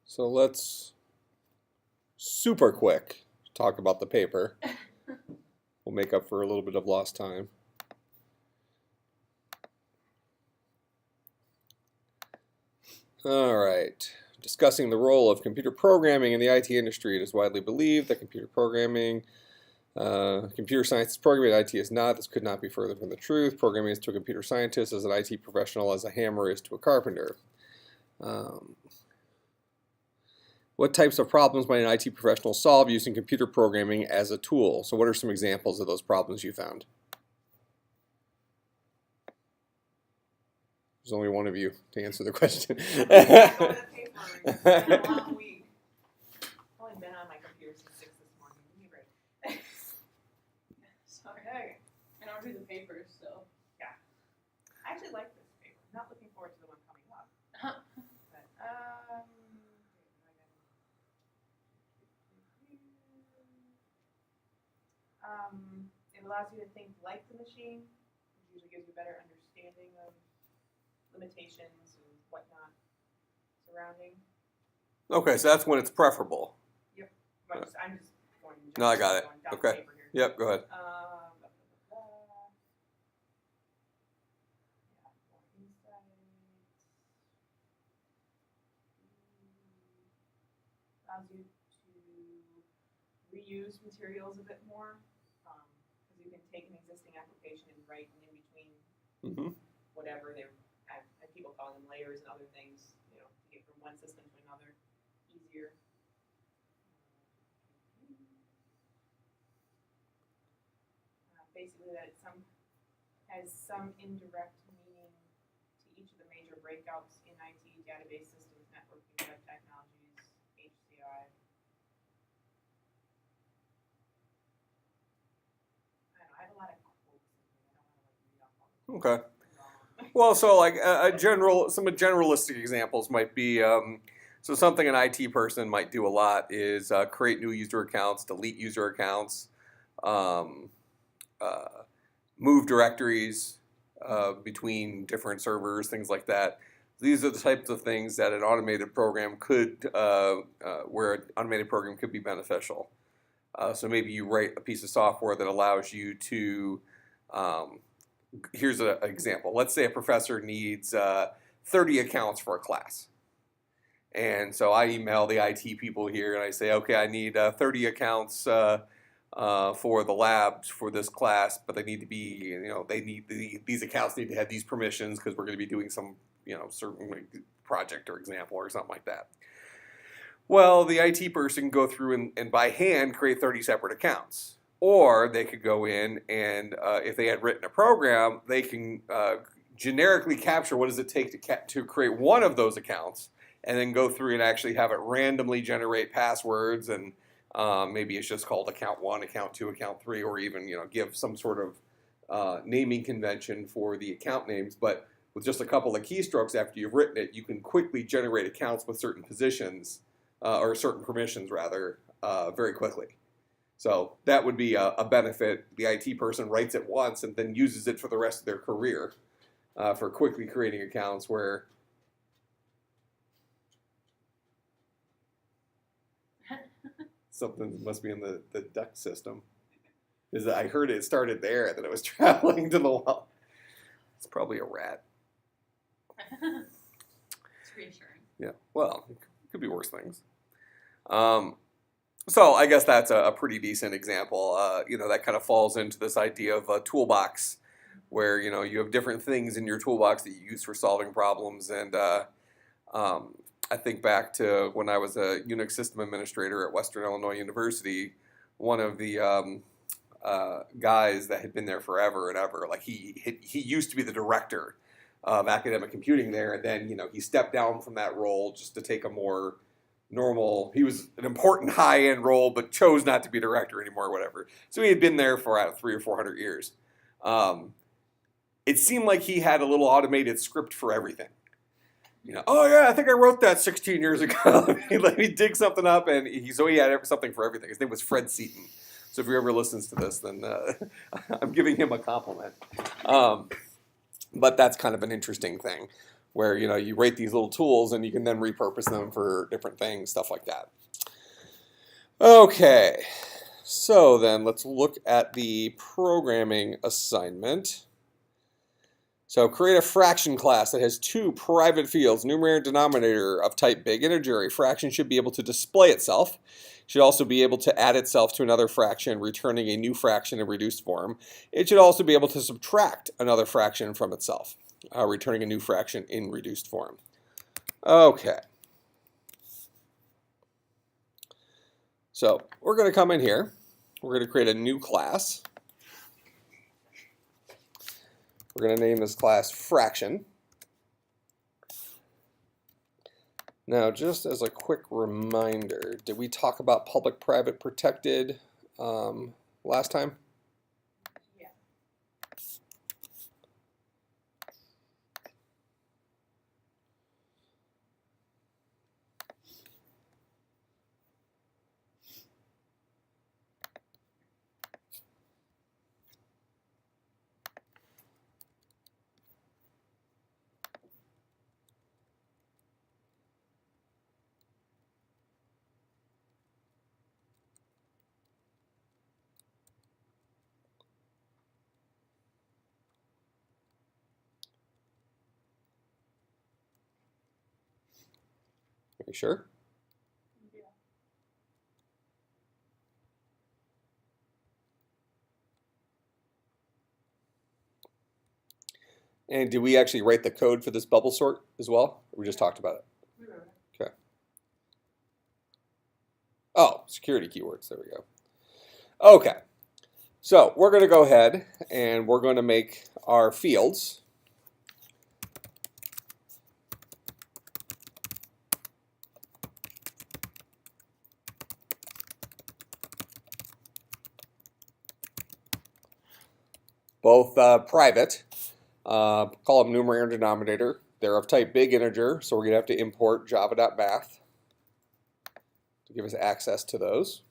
So let's super quick talk about the paper. We'll make up for a little bit of lost time. All right. Discussing the role of computer programming in the IT industry, it is widely believed that computer science is programming, IT is not. This could not be further from the truth. Programming is to a computer scientist as an IT professional as a hammer is to a carpenter. What types of problems might an IT professional solve using computer programming as a tool? So what are some examples of those problems you found? There's only one of you to answer the question. It's been a long week. I've only been on my computer since 6 this morning. Give me a break. Sorry. Okay. I don't do the papers, so. Yeah. I actually like this paper. I'm not looking forward to the one coming up. But, it allows you to think like the machine, which usually gives you a better understanding of limitations and whatnot surrounding. Okay, so that's when it's preferable. Yep. I'm just going No, I got it. down Okay. the paper here. Yep, go ahead. Yeah, more insights. Allows you to reuse materials a bit more, because you can take an existing application and write in between whatever they're, and people call them layers and other things, to get from one system to another easier. Basically, that it has some indirect meaning to each of the major breakouts in IT, database systems, networking, web technologies, HCI. I have a lot of quotes in here. I don't want to read off all the quotes. Okay. Well, so like some generalistic examples might be, so something an IT person might do a lot is create new user accounts, delete user accounts, move directories between different servers, things like that. These are the types of things that an automated program could, where an automated program could be beneficial. So maybe you write a piece of software that allows you to, here's an example. Let's say a professor needs 30 accounts for a class. And so I email the IT people here and I say, okay, I need 30 accounts for the labs for this class, but they need to be, these accounts need to have these permissions because we're going to be doing some, certain project or example or something like that. Well, the IT person can go through and by hand create 30 separate accounts. Or they could go in and if they had written a program, they can generically capture what does it take to create one of those accounts and then go through and actually have it randomly generate passwords and maybe it's just called account 1, account 2, account 3, or even give some sort of naming convention for the account names. But with just a couple of keystrokes after you've written it, you can quickly generate accounts with certain positions or certain permissions rather very quickly. So that would be a benefit. The IT person writes it once and then uses it for the rest of their career for quickly creating accounts where something must be in the duct system. I heard it started there and then it was traveling to the wall. It's probably a rat. It's reassuring. Yeah, well, it could be worse things. So I guess that's a pretty decent example. That kind of falls into this idea of a toolbox where, you have different things in your toolbox that you use for solving problems. And I think back to when I was a Unix system administrator at Western Illinois University, one of the guys that had been there forever and ever, like he used to be the director of academic computing there. And then, he stepped down from that role just to take a more normal, he was an important high-end role, but chose not to be director anymore or whatever. So he had been there for 300 or 400 years. It seemed like he had a little automated script for everything. Oh yeah, I think I wrote that 16 years ago. Let me dig something up, and he had something for everything. His name was Fred Seaton. So if he ever listens to this, then I'm giving him a compliment. But that's kind of an interesting thing. where you write these little tools and you can then repurpose them for different things, stuff like that. Okay, so then let's look at the programming assignment. So create a fraction class that has two private fields, numerator and denominator, of type big integer. A fraction should be able to display itself. It should also be able to add itself to another fraction, returning a new fraction in reduced form. It should also be able to subtract another fraction from itself, returning a new fraction in reduced form. Okay. So we're going to come in here. We're going to create a new class. We're going to name this class fraction. Now, just as a quick reminder, did we talk about public, private, protected last time? Yeah. Are you sure? Yeah. And did we actually write the code for this bubble sort as well? Or we just talked about it? We wrote it. Okay. Oh, security keywords. There we go. Okay. So we're going to go ahead and we're going to make our fields. Both private, call them numerator and denominator. They're of type big integer, so we're going to have to import java.math to give us access to those.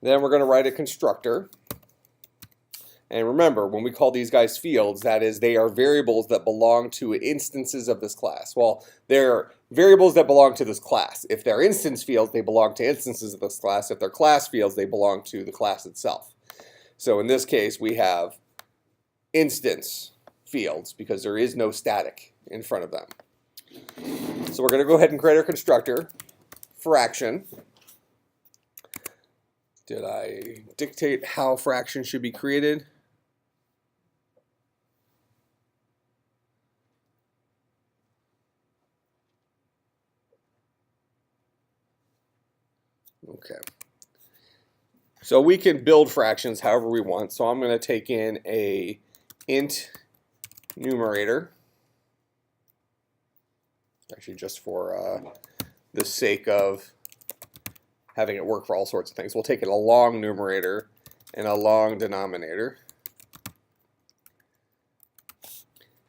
Then we're going to write a constructor. And remember, when we call these guys fields, that is, they are variables that belong to instances of this class. Well, they're variables that belong to this class. If they're instance fields, they belong to instances of this class. If they're class fields, they belong to the class itself. So in this case, we have instance fields because there is no static in front of them. So we're going to go ahead and create our constructor, fraction. Did I dictate how fraction should be created? Okay. So we can build fractions however we want. So I'm going to take in a int numerator, actually just for the sake of having it work for all sorts of things. We'll take in a long numerator and a long denominator.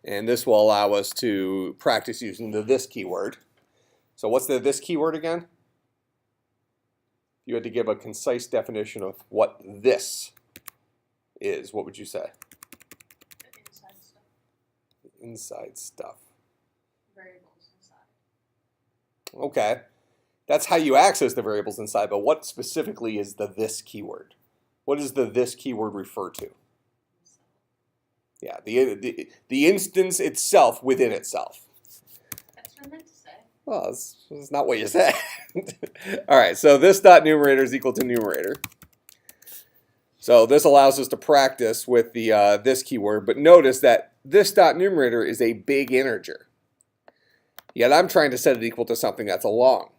And this will allow us to practice using the this keyword. So what's the this keyword again? If you had to give a concise definition of what this is, what would you say? The inside stuff. Inside stuff. Variables inside. Okay. That's how you access the variables inside, but what specifically is the this keyword? What does the this keyword refer to? Yeah, the instance itself within itself. That's what I meant to say. Well, that's not what you said. All right, so this dot numerator is equal to numerator. So this allows us to practice with the this keyword, but notice that this dot numerator is a big integer. Yet I'm trying to set it equal to something that's a long.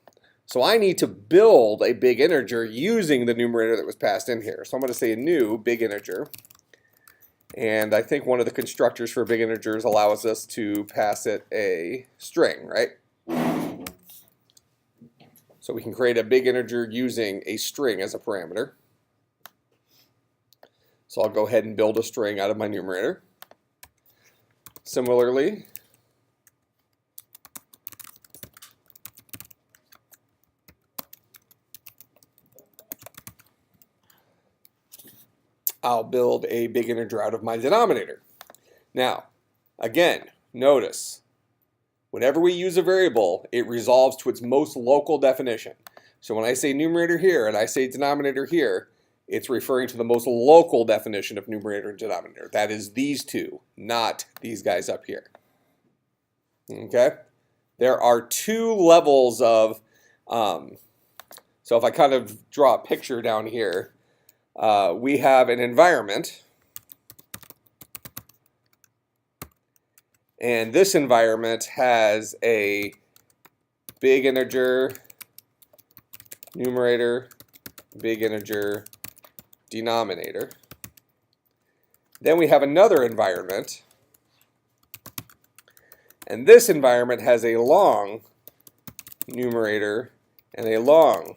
So I need to build a big integer using the numerator that was passed in here. So I'm going to say a new big integer. And I think one of the constructors for big integers allows us to pass it a string, right? So we can create a big integer using a string as a parameter. So I'll go ahead and build a string out of my numerator. Similarly, I'll build a big integer out of my denominator. Now, again, notice Whenever we use a variable, it resolves to its most local definition. So when I say numerator here and I say denominator here, it's referring to the most local definition of numerator and denominator. That is these two, not these guys up here. Okay? There are two levels of, so if I kind of draw a picture down here, we have an environment. And this environment has a big integer, numerator, big integer, denominator. Then we have another environment. And this environment has a long numerator and a long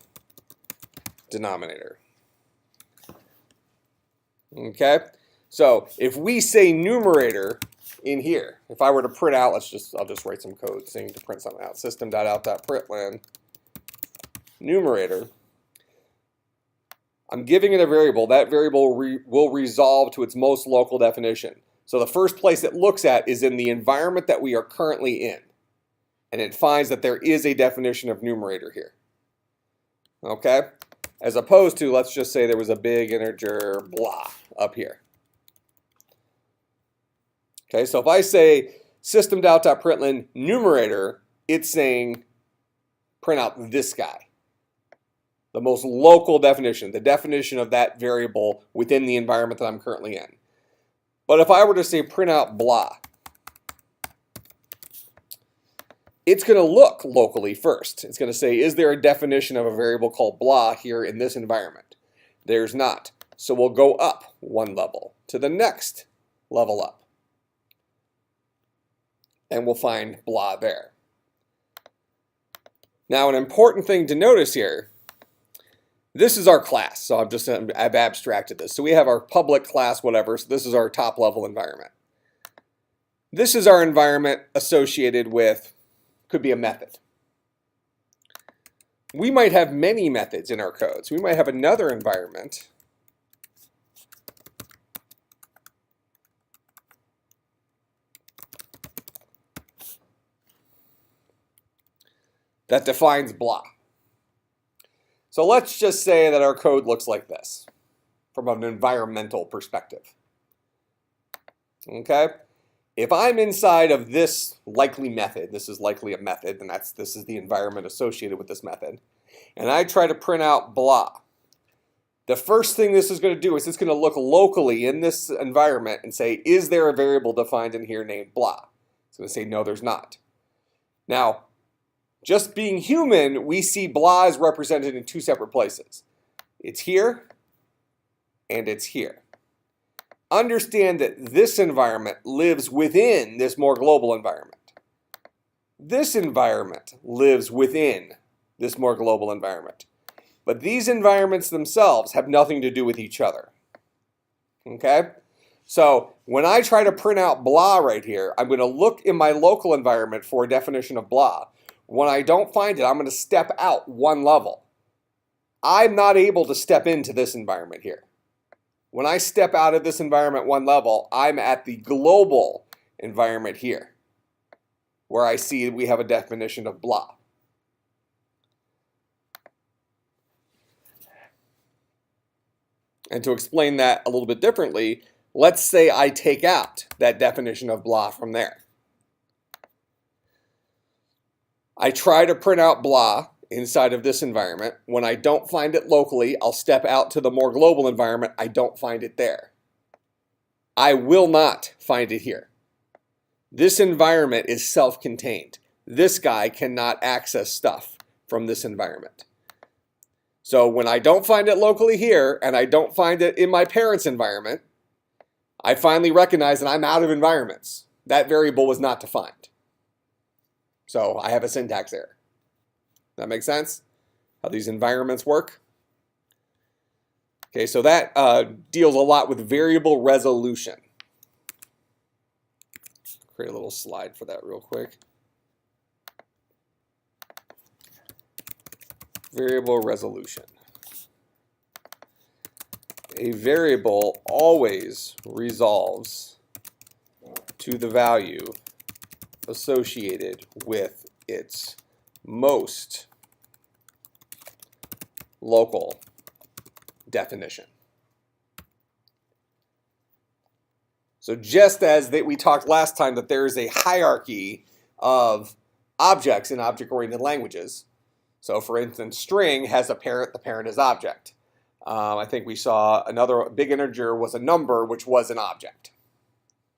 denominator. Okay? So if we say numerator in here, if I were to print out, I'll just write some code saying to print something out. System.out.println numerator. I'm giving it a variable. That variable will resolve to its most local definition. So the first place it looks at is in the environment that we are currently in. And it finds that there is a definition of numerator here. Okay? As opposed to, let's just say there was a big integer blah up here. Okay, so if I say system.out.println numerator, it's saying print out this guy. The most local definition, the definition of that variable within the environment that I'm currently in. But if I were to say print out blah, it's going to look locally first. It's going to say, is there a definition of a variable called blah here in this environment? There's not. So we'll go up one level to the next level up. And we'll find blah there. Now, an important thing to notice here, this is our class. So I've abstracted this. So we have our public class, whatever. So this is our top level environment. This is our environment associated with, could be a method. We might have many methods in our code. So we might have another environment that defines blah. So let's just say that our code looks like this from an environmental perspective. Okay? If I'm inside of this likely method, this is likely a method, and this is the environment associated with this method, and I try to print out blah, the first thing this is going to do is it's going to look locally in this environment and say, is there a variable defined in here named blah? It's going to say, no, there's not. Now, just being human, we see blah is represented in two separate places. It's here, and it's here. Understand that this environment lives within this more global environment. This environment lives within this more global environment. But these environments themselves have nothing to do with each other. Okay? So when I try to print out blah right here, I'm going to look in my local environment for a definition of blah. When I don't find it, I'm going to step out one level. I'm not able to step into this environment here. When I step out of this environment one level, I'm at the global environment here, where I see we have a definition of blah. And to explain that a little bit differently, let's say I take out that definition of blah from there. I try to print out blah inside of this environment. When I don't find it locally, I'll step out to the more global environment. I don't find it there. I will not find it here. This environment is self-contained. This guy cannot access stuff from this environment. So when I don't find it locally here, and I don't find it in my parents' environment, I finally recognize that I'm out of environments. That variable was not defined. So I have a syntax error. That makes sense? How these environments work? Okay, so that deals a lot with variable resolution. Create a little slide for that real quick. Variable resolution. A variable always resolves to the value associated with its most local definition. So just as we talked last time that there is a hierarchy of objects in object-oriented languages. So for instance, string has a parent, the parent is object. I think we saw another big integer was a number, which was an object.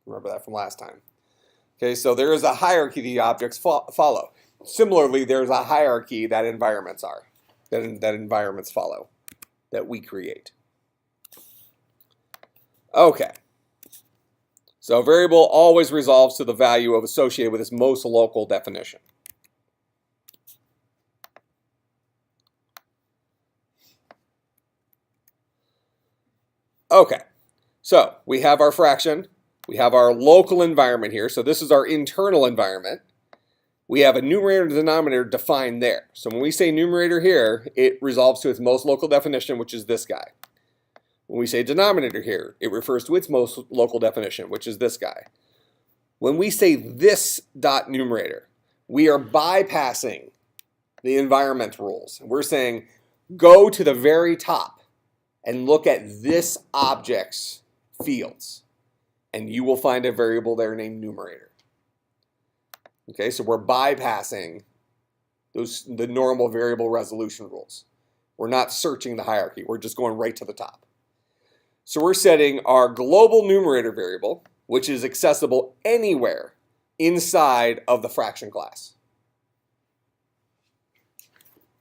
Remember that from last time. Okay, so there is a hierarchy the objects follow. Similarly, there's a hierarchy that environments follow, that we create. Okay. So a variable always resolves to the value of associated with its most local definition. Okay, so we have our fraction. We have our local environment here. So this is our internal environment. We have a numerator and denominator defined there. So when we say numerator here, it resolves to its most local definition, which is this guy. When we say denominator here, it refers to its most local definition, which is this guy. When we say this dot numerator, we are bypassing the environment rules. We're saying go to the very top and look at this object's fields, and you will find a variable there named numerator. Okay, so we're bypassing the normal variable resolution rules. We're not searching the hierarchy. We're just going right to the top. So we're setting our global numerator variable, which is accessible anywhere inside of the fraction class.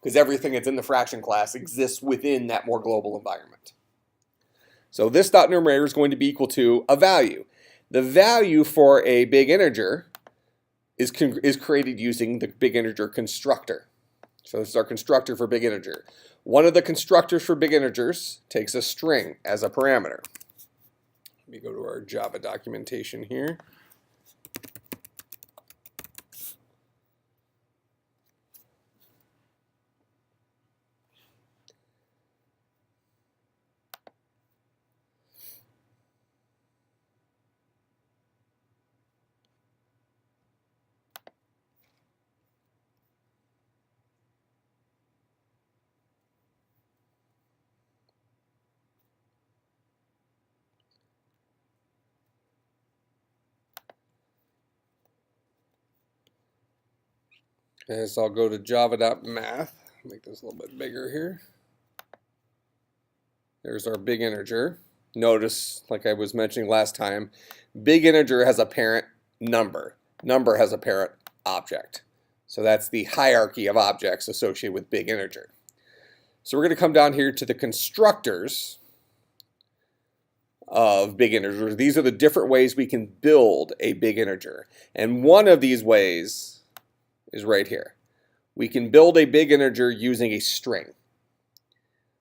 Because everything that's in the fraction class exists within that more global environment. So this dot numerator is going to be equal to a value. The value for a big integer is created using the big integer constructor. So this is our constructor for big integer. One of the constructors for big integers takes a string as a parameter. Let me go to our Java documentation here. Okay, so I'll go to java.math, make this a little bit bigger here. There's our big integer. Notice, like I was mentioning last time, big integer has a parent number. Number has a parent object. So that's the hierarchy of objects associated with big integer. So we're going to come down here to the constructors of big integers. These are the different ways we can build a big integer. And one of these ways is right here. We can build a big integer using a string.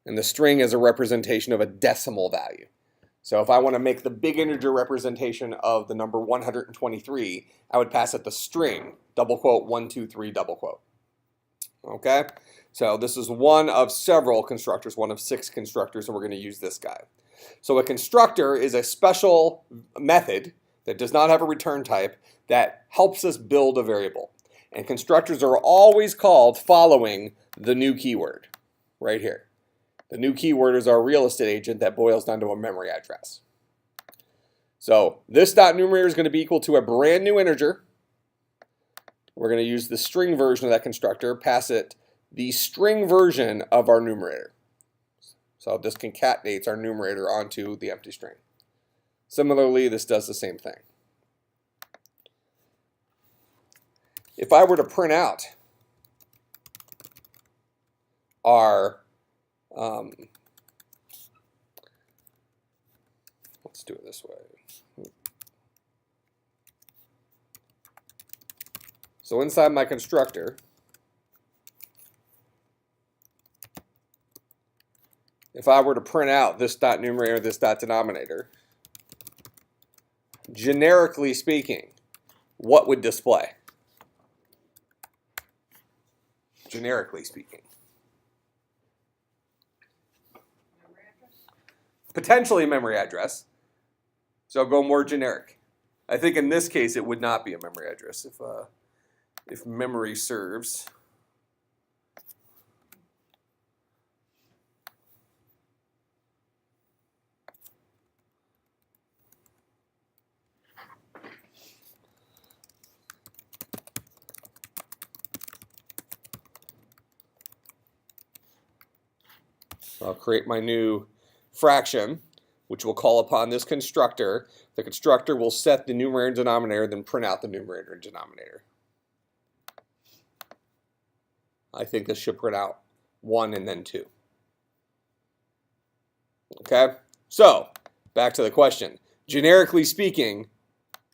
And the string is a representation of a decimal value. So if I want to make the big integer representation of the number 123, I would pass it the string, double quote, 123, double quote. Okay? So this is one of several constructors, one of 6 constructors, and we're going to use this guy. So a constructor is a special method that does not have a return type that helps us build a variable. And constructors are always called following the new keyword right here. The new keyword is our real estate agent that boils down to a memory address. So this dot numerator is going to be equal to a brand new integer. We're going to use the string version of that constructor, pass it the string version of our numerator. So this concatenates our numerator onto the empty string. Similarly, this does the same thing. If I were to print out our, let's do it this way. So inside my constructor, if I were to print out this dot numerator, this dot denominator, generically speaking, what would display? Generically speaking. Memory address? Potentially a memory address. So I'll go more generic. I think in this case it would not be a memory address if memory serves. I'll create my new fraction, which will call upon this constructor. The constructor will set the numerator and denominator, then print out the numerator and denominator. I think this should print out 1 and then 2. Okay, so back to the question. Generically speaking,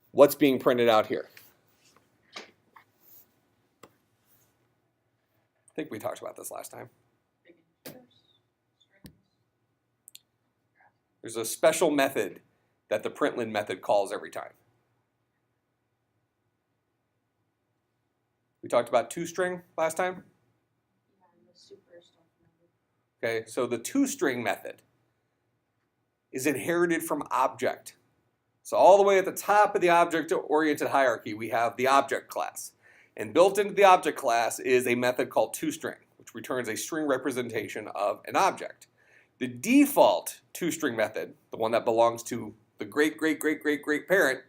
what's being printed out here? I think we talked about this last time. There's a special method that the println method calls every time. We talked about toString last time. Okay, so the toString method is inherited from object. So all the way at the top of the object-oriented hierarchy, we have the object class. And built into the object class is a method called toString, which returns a string representation of an object. The default toString method, the one that belongs to the grandparent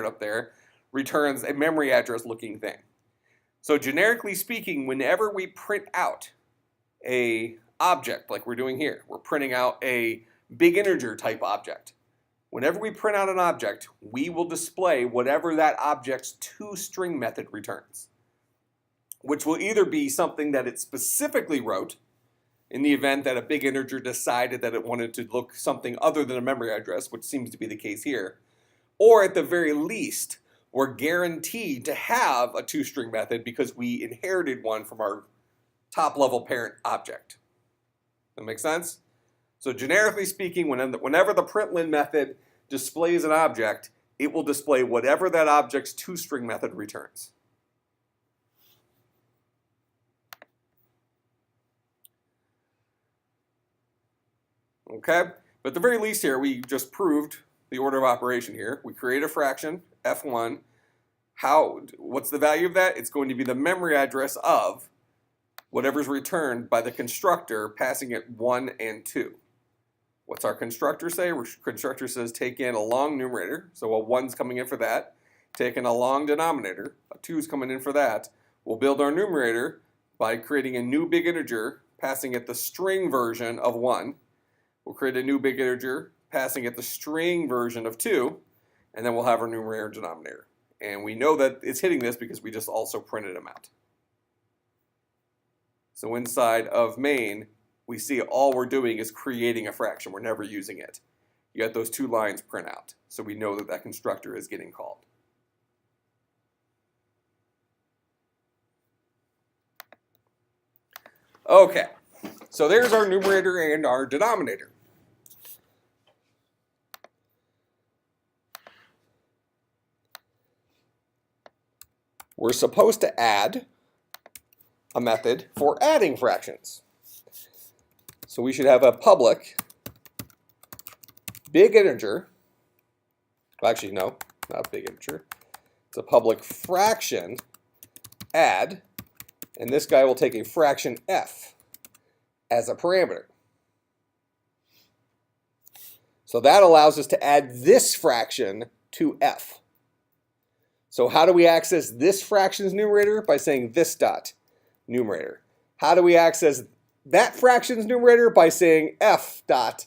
up there, returns a memory address looking thing. So generically speaking, whenever we print out a object like we're doing here, we're printing out a big integer type object. Whenever we print out an object, we will display whatever that object's toString method returns, which will either be something that it specifically wrote, in the event that a big integer decided that it wanted to look something other than a memory address, which seems to be the case here, or at the very least, we're guaranteed to have a toString method because we inherited one from our top-level parent object. That make sense? So generically speaking, whenever the println method displays an object, it will display whatever that object's toString method returns. Okay, but at the very least here, we just proved the order of operation here. We create a fraction, f1. What's the value of that? It's going to be the memory address of whatever's returned by the constructor passing it 1 and 2. What's our constructor say? Our constructor says take in a long numerator, so a 1's coming in for that. Take in a long denominator, a 2's coming in for that. We'll build our numerator by creating a new big integer, passing it the string version of 1. We'll create a new big integer, passing it the string version of 2, and then we'll have our numerator and denominator. And we know that it's hitting this because we just also printed them out. So inside of main, we see all we're doing is creating a fraction. We're never using it. You got those 2 lines print out. So we know that that constructor is getting called. Okay, so there's our numerator and our denominator. We're supposed to add a method for adding fractions. So we should have a public big integer. Well, actually, no, not big integer. It's a public fraction add, and this guy will take a fraction f as a parameter. So that allows us to add this fraction to f. So how do we access this fraction's numerator? By saying this dot numerator. How do we access that fraction's numerator? By saying f dot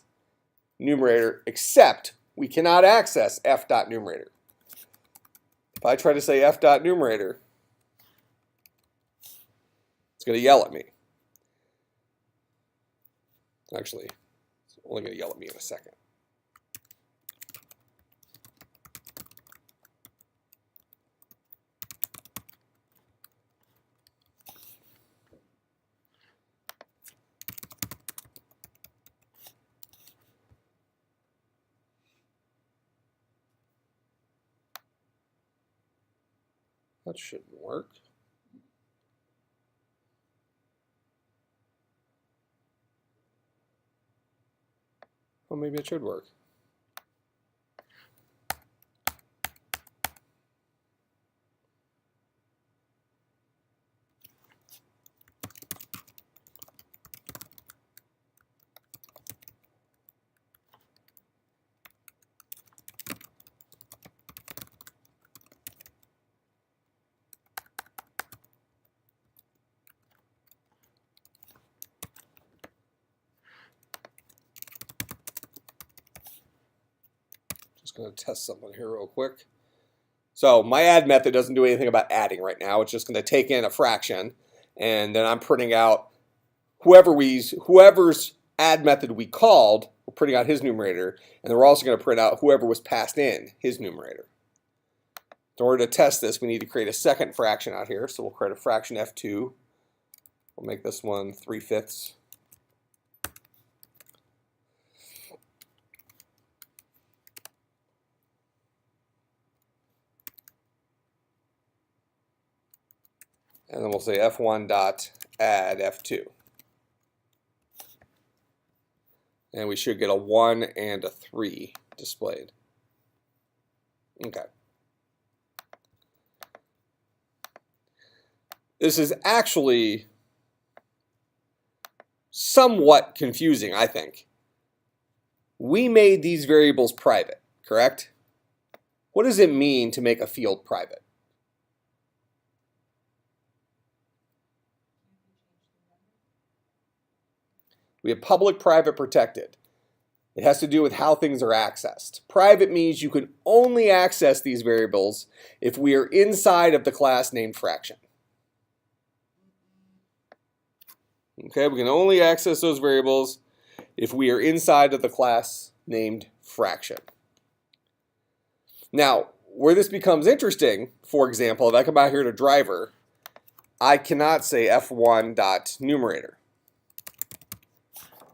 numerator, except we cannot access f dot numerator. If I try to say f dot numerator, it's going to yell at me. Actually, it's only going to yell at me in a second. That shouldn't work. Well, maybe it should work. just going to test something here real quick. So my add method doesn't do anything about adding right now. It's just going to take in a fraction, and then I'm printing out whoever's add method we called. We're printing out his numerator, and then we're also going to print out whoever was passed in his numerator. In order to test this, we need to create a second fraction out here. So we'll create a fraction f2. We'll make this one 3/5. And then we'll say f1 dot add f2. And we should get a 1 and a 3 displayed. Okay. This is actually somewhat confusing, I think. We made these variables private, correct? What does it mean to make a field private? We have public, private, protected. It has to do with how things are accessed. Private means you can only access these variables if we are inside of the class named fraction. Okay, we can only access those variables if we are inside of the class named fraction. Now, where this becomes interesting, for example, if I come out here to driver, I cannot say f1.numerator.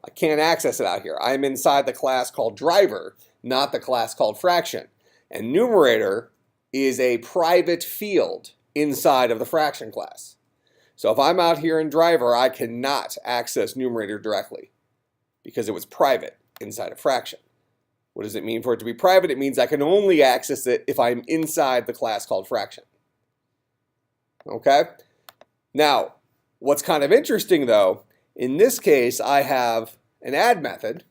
I can't access it out here. I'm inside the class called driver, not the class called fraction. And numerator is a private field inside of the fraction class. So if I'm out here in driver, I cannot access numerator directly because it was private inside a fraction. What does it mean for it to be private? It means I can only access it if I'm inside the class called fraction. Okay? Now, what's kind of interesting though, in this case, I have an add method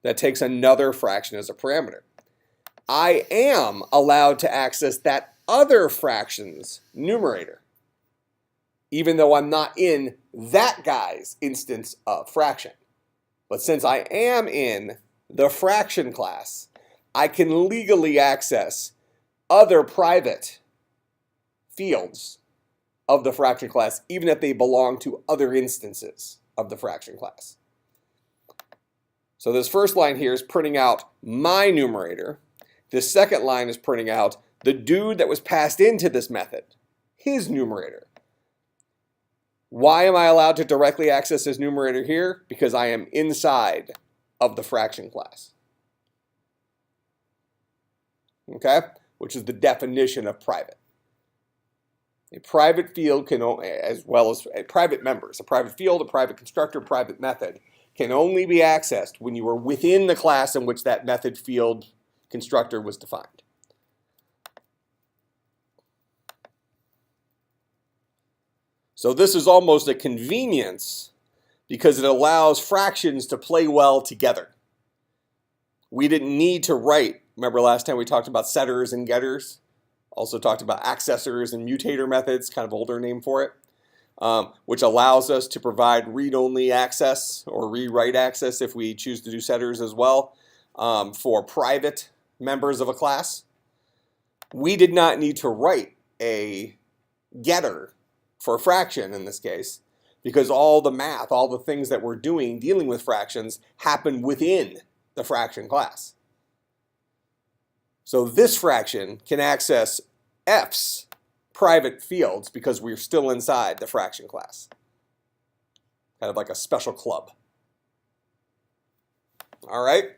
that takes another fraction as a parameter. I am allowed to access that other fraction's numerator, even though I'm not in that guy's instance of fraction. But since I am in the fraction class, I can legally access other private fields of the fraction class, even if they belong to other instances of the fraction class. So this first line here is printing out my numerator. This second line is printing out the dude that was passed into this method, his numerator. Why am I allowed to directly access his numerator here? Because I am inside of the fraction class. Okay? Which is the definition of private. A private field can, as well as private members, a private field, a private constructor, private method, can only be accessed when you are within the class in which that method, field, constructor was defined. So this is almost a convenience because it allows fractions to play well together. We didn't need to write, remember last time we talked about setters and getters? Also talked about accessors and mutator methods, kind of older name for it, which allows us to provide read-only access or rewrite access if we choose to do setters as well for private members of a class. We did not need to write a getter for a fraction in this case because all the math, all the things that we're doing dealing with fractions happen within the fraction class. So this fraction can access F's private fields because we're still inside the fraction class. Kind of like a special club. All right?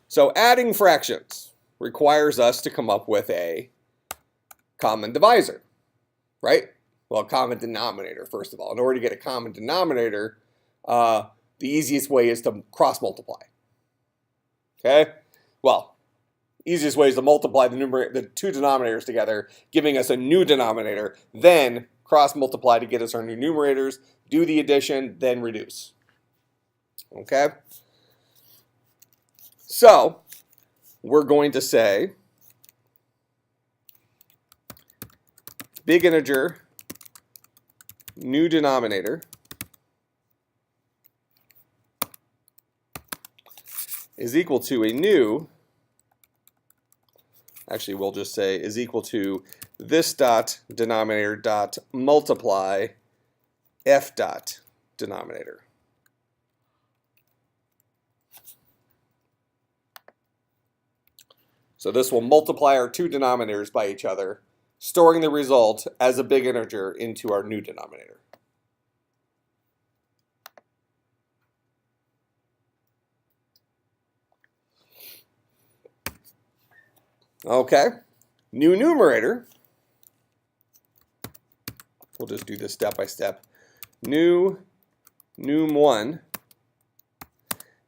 So adding fractions requires us to come up with a common divisor, right? Well, common denominator, first of all. In order to get a common denominator, the easiest way is to cross multiply. Okay? Well, easiest way is to multiply the two denominators together, giving us a new denominator, then cross multiply to get us our new numerators, do the addition, then reduce. Okay? So, we're going to say big integer, new denominator is equal to a new actually we'll just say is equal to this dot denominator dot multiply f dot denominator. So this will multiply our two denominators by each other, storing the result as a big integer into our new denominator. Okay, new numerator. We'll just do this step by step. New num1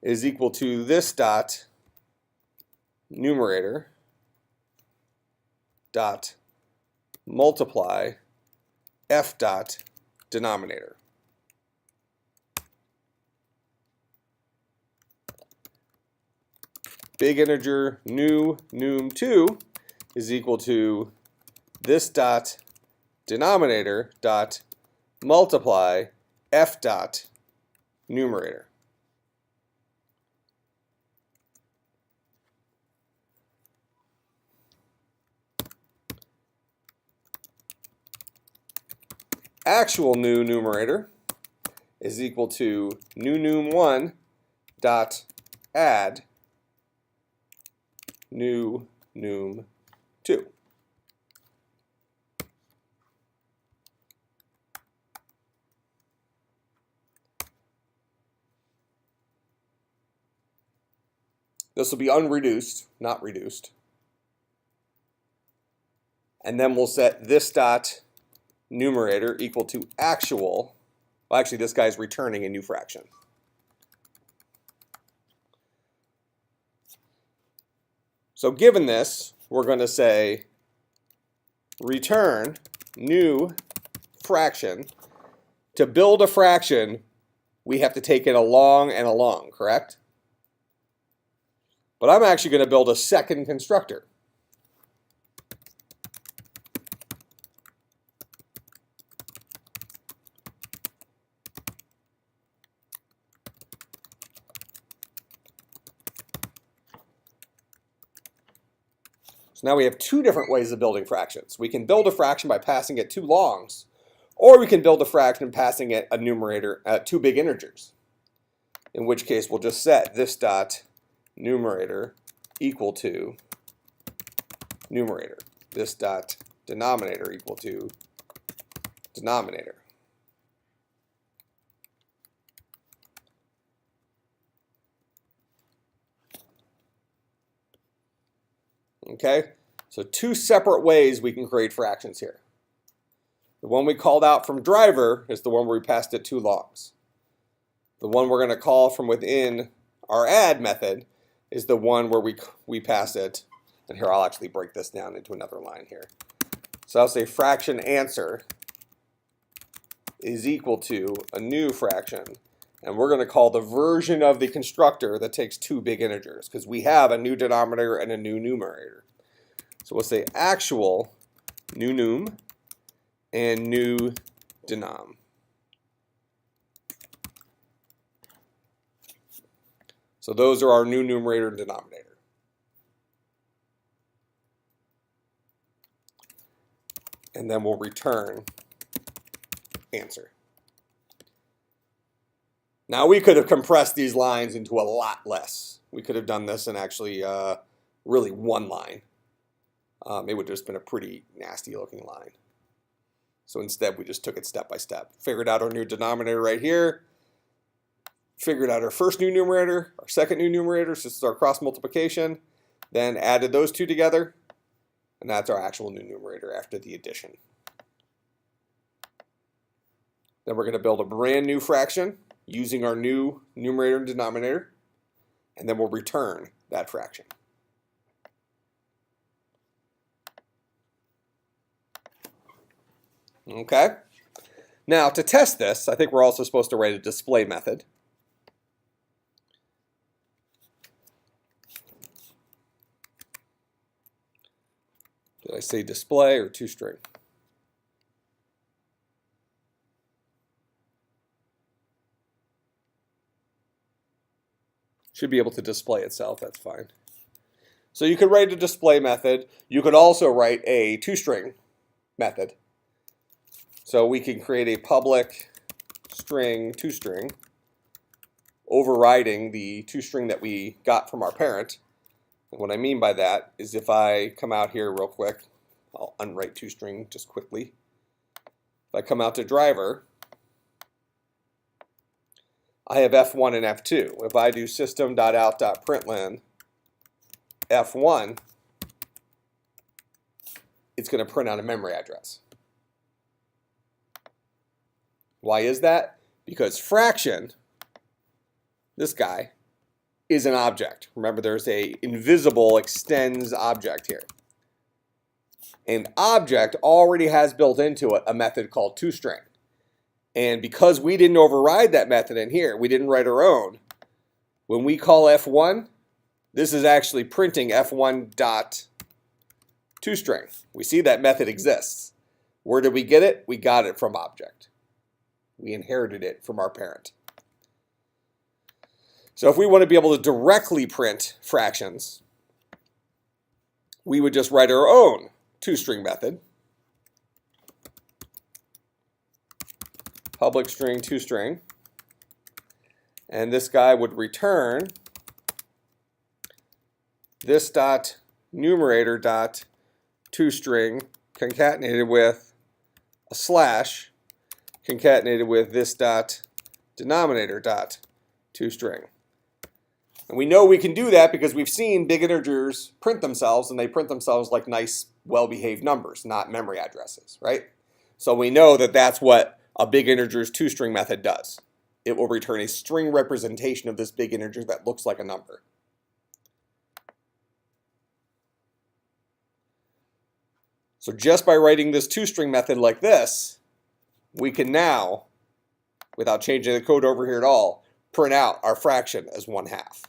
is equal to this dot numerator dot multiply f dot denominator. Big integer new num2 is equal to this dot denominator dot multiply f dot numerator. Actual new numerator is equal to new num1 dot add new num2. This will be unreduced, not reduced. And then we'll set this dot numerator equal to actual. Well, actually, this guy's returning a new fraction. So given this, we're going to say return new fraction. To build a fraction, we have to take it along and along, correct? But I'm actually going to build a second constructor. So now we have two different ways of building fractions. We can build a fraction by passing it two longs, or we can build a fraction passing it a numerator, two big integers. In which case we'll just set this dot numerator equal to numerator. This dot denominator equal to denominator. Okay, so two separate ways we can create fractions here. The one we called out from driver is the one where we passed it two longs. The one we're going to call from within our add method is the one where we pass it, and here I'll actually break this down into another line here. So I'll say fraction answer is equal to a new fraction, and we're going to call the version of the constructor that takes two big integers, because we have a new denominator and a new numerator. So we'll say actual new num and new denom. So those are our new numerator and denominator. And then we'll return answer. Now we could have compressed these lines into a lot less. We could have done this in actually really one line. It would have just been a pretty nasty looking line. So instead we just took it step by step. Figured out our new denominator right here. Figured out our first new numerator, our second new numerator, so this is our cross multiplication. Then added those two together. And that's our actual new numerator after the addition. Then we're going to build a brand new fraction using our new numerator and denominator. And then we'll return that fraction. Okay. Now to test this, I think we're also supposed to write a display method. Did I say display or toString? Should be able to display itself, that's fine. So you could write a display method. You could also write a toString method. So we can create a public string toString overriding the toString that we got from our parent. And what I mean by that is if I come out here real quick, I'll unwrite toString just quickly. If I come out to driver, I have F1 and F2. If I do system.out.println F1, it's going to print out a memory address. Why is that? Because fraction, this guy, is an object. Remember, there's a invisible extends object here. An object already has built into it a method called toString. And because we didn't override that method in here, we didn't write our own, when we call F1, this is actually printing F1 dot toString. We see that method exists. Where did we get it? We got it from object. We inherited it from our parent. So if we want to be able to directly print fractions, we would just write our own toString method. Public string toString. And this guy would return this dot numerator dot toString concatenated with a slash concatenated with this dot denominator dot toString. And we know we can do that because we've seen big integers print themselves, and they print themselves like nice, well-behaved numbers, not memory addresses, right? So we know that that's what a big integer's toString method does. It will return a string representation of this big integer that looks like a number. So just by writing this toString method like this, we can now, without changing the code over here at all, print out our fraction as 1/2.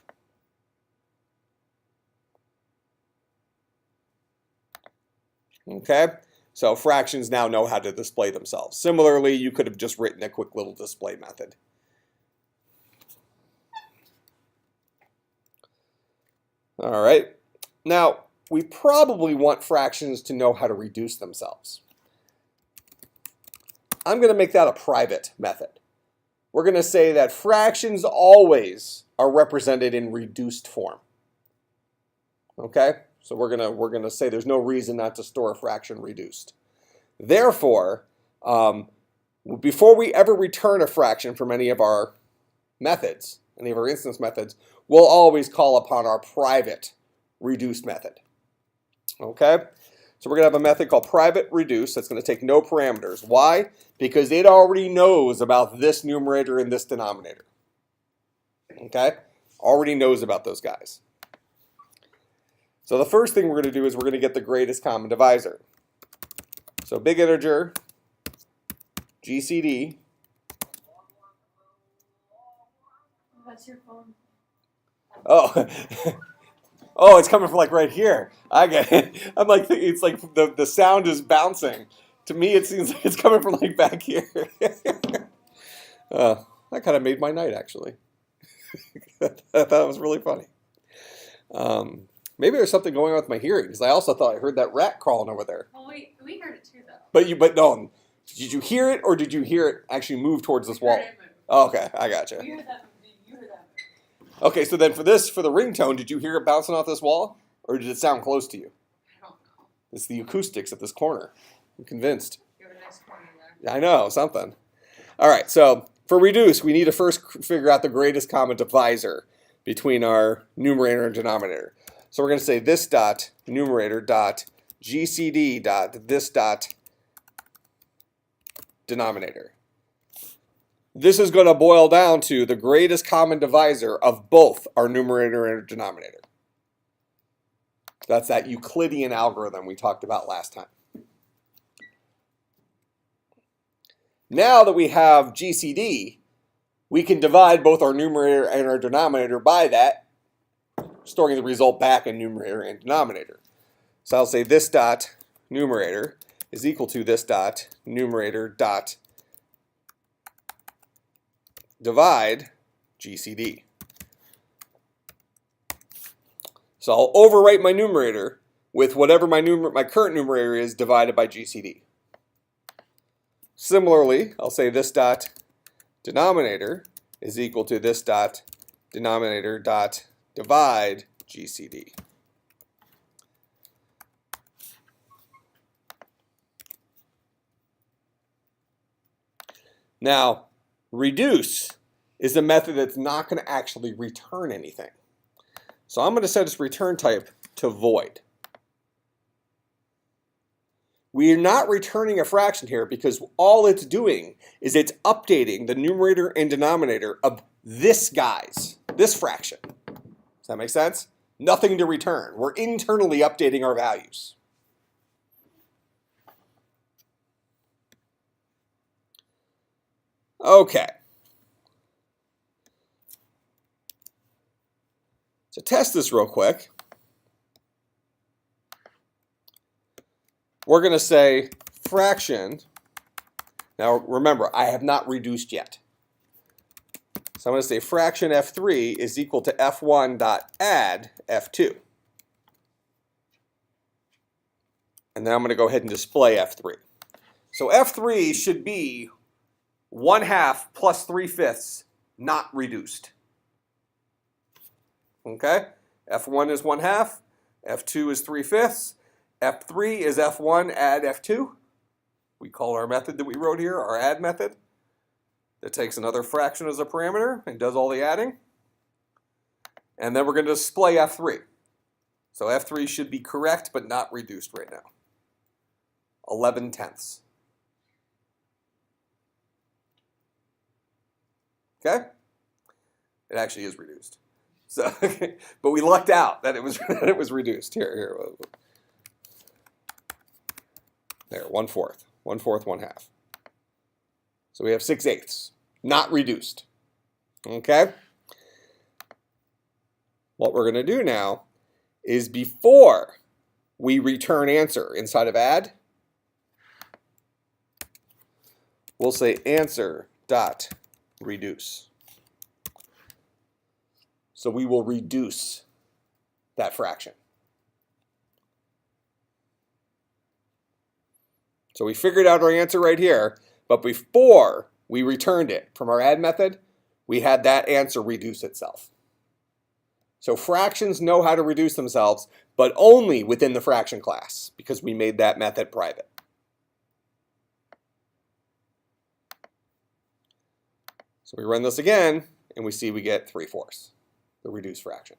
Okay, so fractions now know how to display themselves. Similarly, you could have just written a quick little display method. All right, now we probably want fractions to know how to reduce themselves. I'm going to make that a private method. We're going to say that fractions always are represented in reduced form. Okay? So we're gonna say there's no reason not to store a fraction reduced. Therefore, before we ever return a fraction from any of our methods, any of our instance methods, we'll always call upon our private reduce method. Okay? So we're gonna have a method called private reduce that's gonna take no parameters. Why? Because it already knows about this numerator and this denominator. Okay? Already knows about those guys. So the first thing we're going to do is we're going to get the greatest common divisor. So big integer, GCD. That's your phone. Oh, oh, it's coming from like right here. I get it. I'm like, it's like the sound is bouncing. To me, it seems like it's coming from like back here. That kind of made my night, actually. I thought it was really funny. Maybe there's something going on with my hearing, because I also thought I heard that rat crawling over there. Well, we heard it too, though. But no, did you hear it, or did you hear it actually move towards this wall? Oh, okay, I gotcha. You heard that move. Okay, so then for the ringtone, did you hear it bouncing off this wall, or did it sound close to you? I don't know. It's the acoustics at this corner. I'm convinced. You have a nice corner there. I know, something. All right, so for reduce, we need to first figure out the greatest common divisor between our numerator and denominator. So we're going to say this dot numerator dot GCD dot this dot denominator. This is going to boil down to the greatest common divisor of both our numerator and our denominator. That's that Euclidean algorithm we talked about last time. Now that we have GCD, we can divide both our numerator and our denominator by that, storing the result back in numerator and denominator. So I'll say this dot numerator is equal to this dot numerator dot divide GCD. So I'll overwrite my numerator with whatever my current numerator is divided by GCD. Similarly, I'll say this dot denominator is equal to this dot denominator dot divide GCD. Now, reduce is a method that's not going to actually return anything. So I'm going to set its return type to void. We are not returning a fraction here because all it's doing is it's updating the numerator and denominator of this fraction. Does that make sense? Nothing to return. We're internally updating our values. Okay. To test this real quick, we're going to say fraction. Now remember, I have not reduced yet. So I'm going to say fraction f3 is equal to f1 dot add f2. And then I'm going to go ahead and display f3. So f3 should be 1/2 plus 3/5 not reduced. Okay? f1 is 1/2, f2 is 3/5, f3 is f1 add f2. We call our method that we wrote here our add method. That takes another fraction as a parameter and does all the adding. And then we're going to display f3. So f3 should be correct but not reduced right now. 11/10. Okay? It actually is reduced. So, but we lucked out that it was reduced. Here. There, 1/4, 1/4, 1/2. So we have 6/8, not reduced. Okay? What we're going to do now is before we return answer inside of add, we'll say answer dot reduce. So we will reduce that fraction. So we figured out our answer right here, but before we returned it from our add method, we had that answer reduce itself. So fractions know how to reduce themselves, but only within the fraction class, because we made that method private. So we run this again, and we see we get 3/4, the reduced fraction.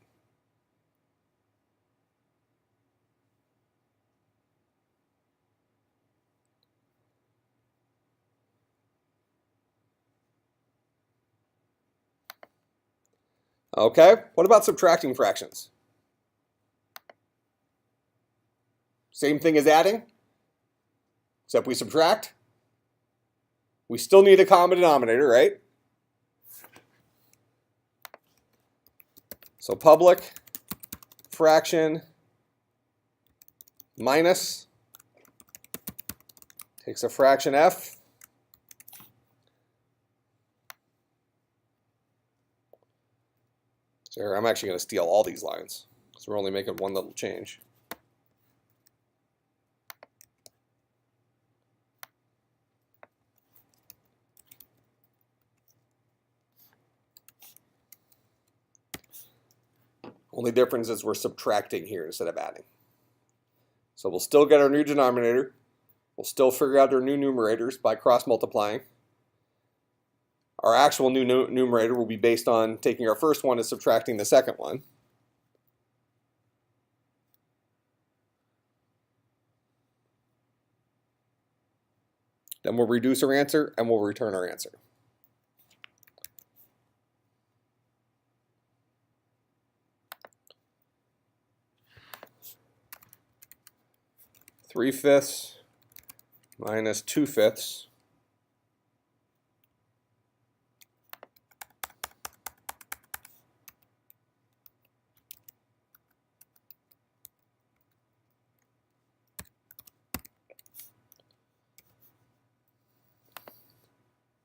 Okay, what about subtracting fractions? Same thing as adding, except we subtract. We still need a common denominator, right? So public fraction minus takes a fraction f. So here, I'm actually going to steal all these lines because we're only making one little change. Only difference is we're subtracting here instead of adding. So we'll still get our new denominator. We'll still figure out our new numerators by cross-multiplying. Our actual new numerator will be based on taking our first one and subtracting the second one. Then we'll reduce our answer and we'll return our answer. Three-fifths minus 2/5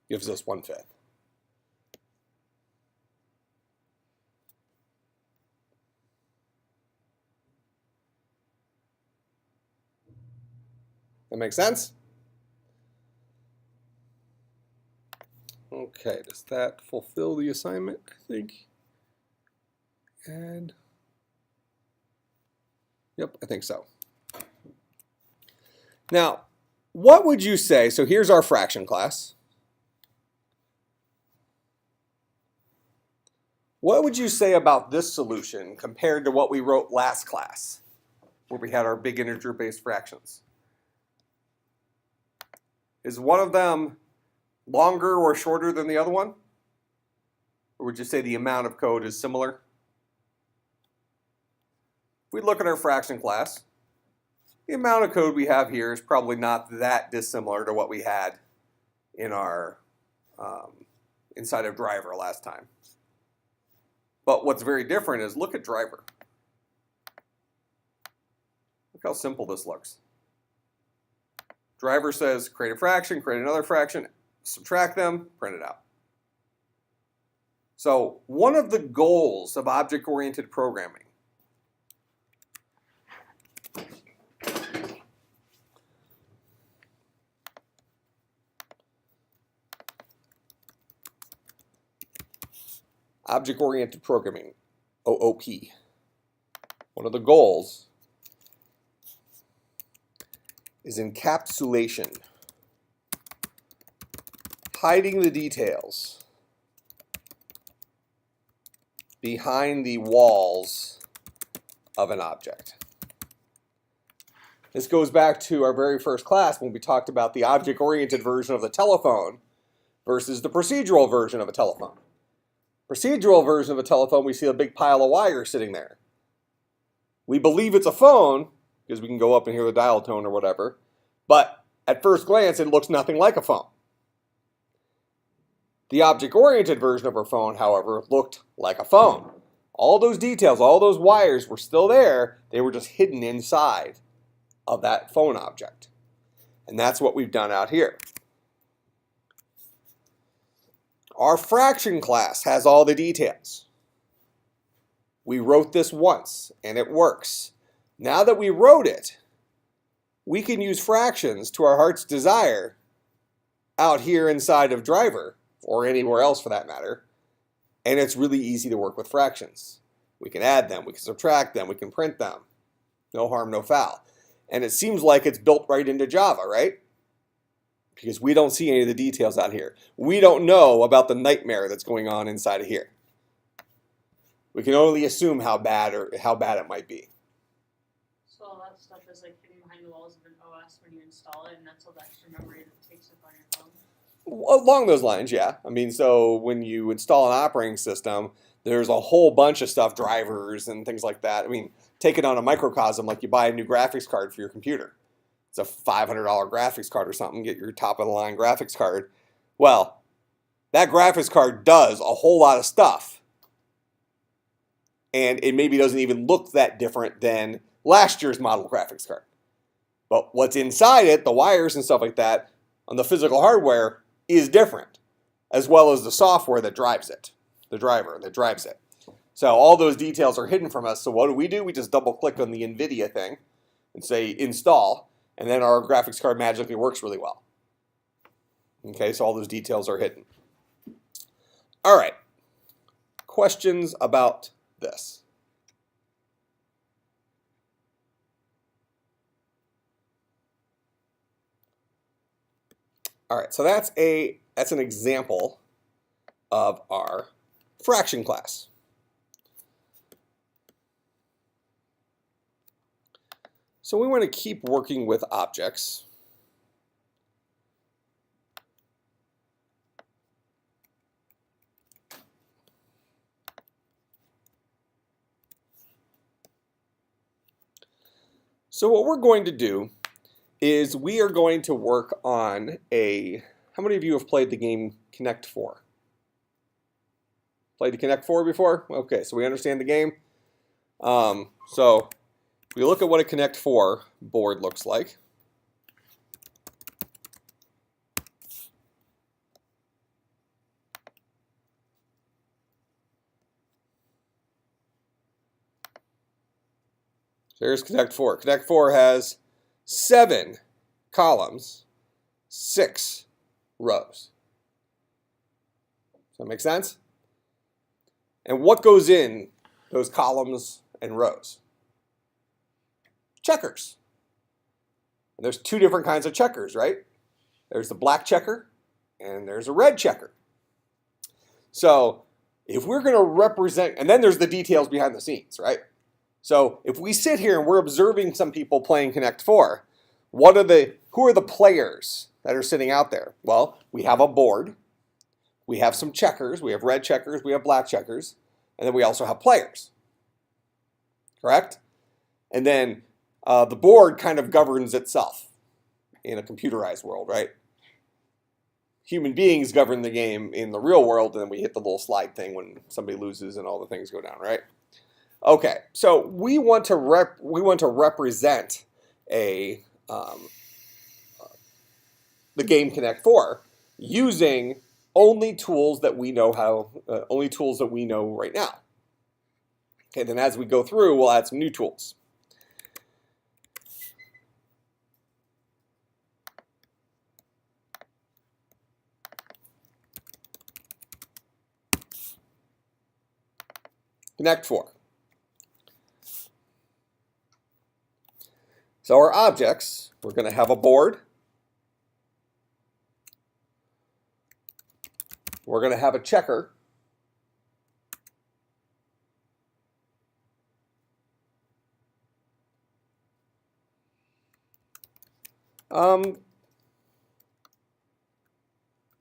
gives us 1/5. That makes sense? Okay, does that fulfill the assignment, I think? And, yep, I think so. Now, what would you say, so here's our fraction class. What would you say about this solution compared to what we wrote last class, where we had our big integer-based fractions? Is one of them longer or shorter than the other one? Or would you say the amount of code is similar? If we look at our fraction class, the amount of code we have here is probably not that dissimilar to what we had in our inside of driver last time. But what's very different is look at driver. Look how simple this looks. Driver says create a fraction, create another fraction, subtract them, print it out. So one of the goals of object-oriented programming object-oriented programming, OOP, one of the goals is encapsulation, hiding the details behind the walls of an object. This goes back to our very first class when we talked about the object-oriented version of the telephone versus the procedural version of a telephone. Procedural version of a telephone, we see a big pile of wires sitting there. We believe it's a phone because we can go up and hear the dial tone or whatever, but at first glance it looks nothing like a phone. The object-oriented version of our phone, however, looked like a phone. All those details, all those wires were still there, they were just hidden inside of that phone object. And that's what we've done out here. Our fraction class has all the details. We wrote this once, and it works. Now that we wrote it, we can use fractions to our heart's desire out here inside of driver, or anywhere else for that matter, and it's really easy to work with fractions. We can add them, we can subtract them, we can print them. No harm, no foul. And it seems like it's built right into Java, right? Because we don't see any of the details out here. We don't know about the nightmare that's going on inside of here. We can only assume how bad it might be. So all that stuff is like hidden behind the walls of an OS when you install it, and that's all the extra memory that takes up on your phone? Along those lines, yeah. I mean, so when you install an operating system, there's a whole bunch of stuff, drivers and things like that. I mean, take it on a microcosm, like you buy a new graphics card for your computer. It's a $500 graphics card or something, get your top-of-the-line graphics card. Well, that graphics card does a whole lot of stuff. And it maybe doesn't even look that different than last year's model graphics card. But what's inside it, the wires and stuff like that, on the physical hardware, is different, as well as the software that drives it, the driver that drives it. So all those details are hidden from us. So what do? We just double-click on the NVIDIA thing and say install, and then our graphics card magically works really well. Okay, so all those details are hidden. All right, questions about this? All right, so that's an example of our fraction class. So we want to keep working with objects. So what we're going to do is we are going to work on how many of you have played the game Connect 4? Played the Connect 4 before? Okay, so we understand the game. So we look at what a Connect 4 board looks like. There's Connect 4. Connect 4 has 7 columns, 6 rows. Does that make sense? And what goes in those columns and rows? Checkers. And there's 2 different kinds of checkers, right? There's the black checker and there's a red checker. So if we're going to represent, and then there's the details behind the scenes, right? So if we sit here and we're observing some people playing Connect 4, who are the players that are sitting out there? Well, we have a board, we have some checkers, we have red checkers, we have black checkers, and then we also have players, correct? And then the board kind of governs itself in a computerized world, right? Human beings govern the game in the real world, and then we hit the little slide thing when somebody loses and all the things go down, right? Okay, so we want to represent the game Connect 4 using only tools that we know right now. Okay, then as we go through, we'll add some new tools. Connect 4. So our objects, we're going to have a board. We're going to have a checker.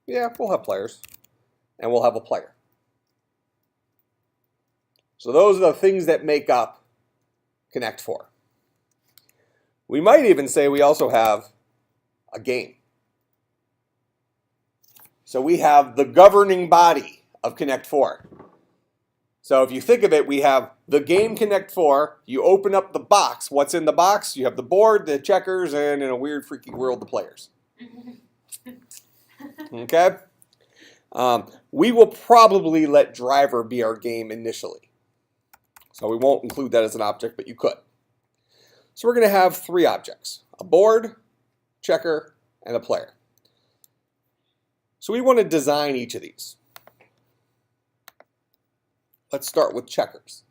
Yeah, we'll have players. And we'll have a player. So those are the things that make up Connect 4. We might even say we also have a game. So we have the governing body of Connect 4. So if you think of it, we have the game Connect 4. You open up the box. What's in the box? You have the board, the checkers, and in a weird, freaky world, the players. Okay? We will probably let driver be our game initially. So we won't include that as an object, but you could. So we're going to have 3 objects: a board, checker, and a player. So we want to design each of these. Let's start with checkers.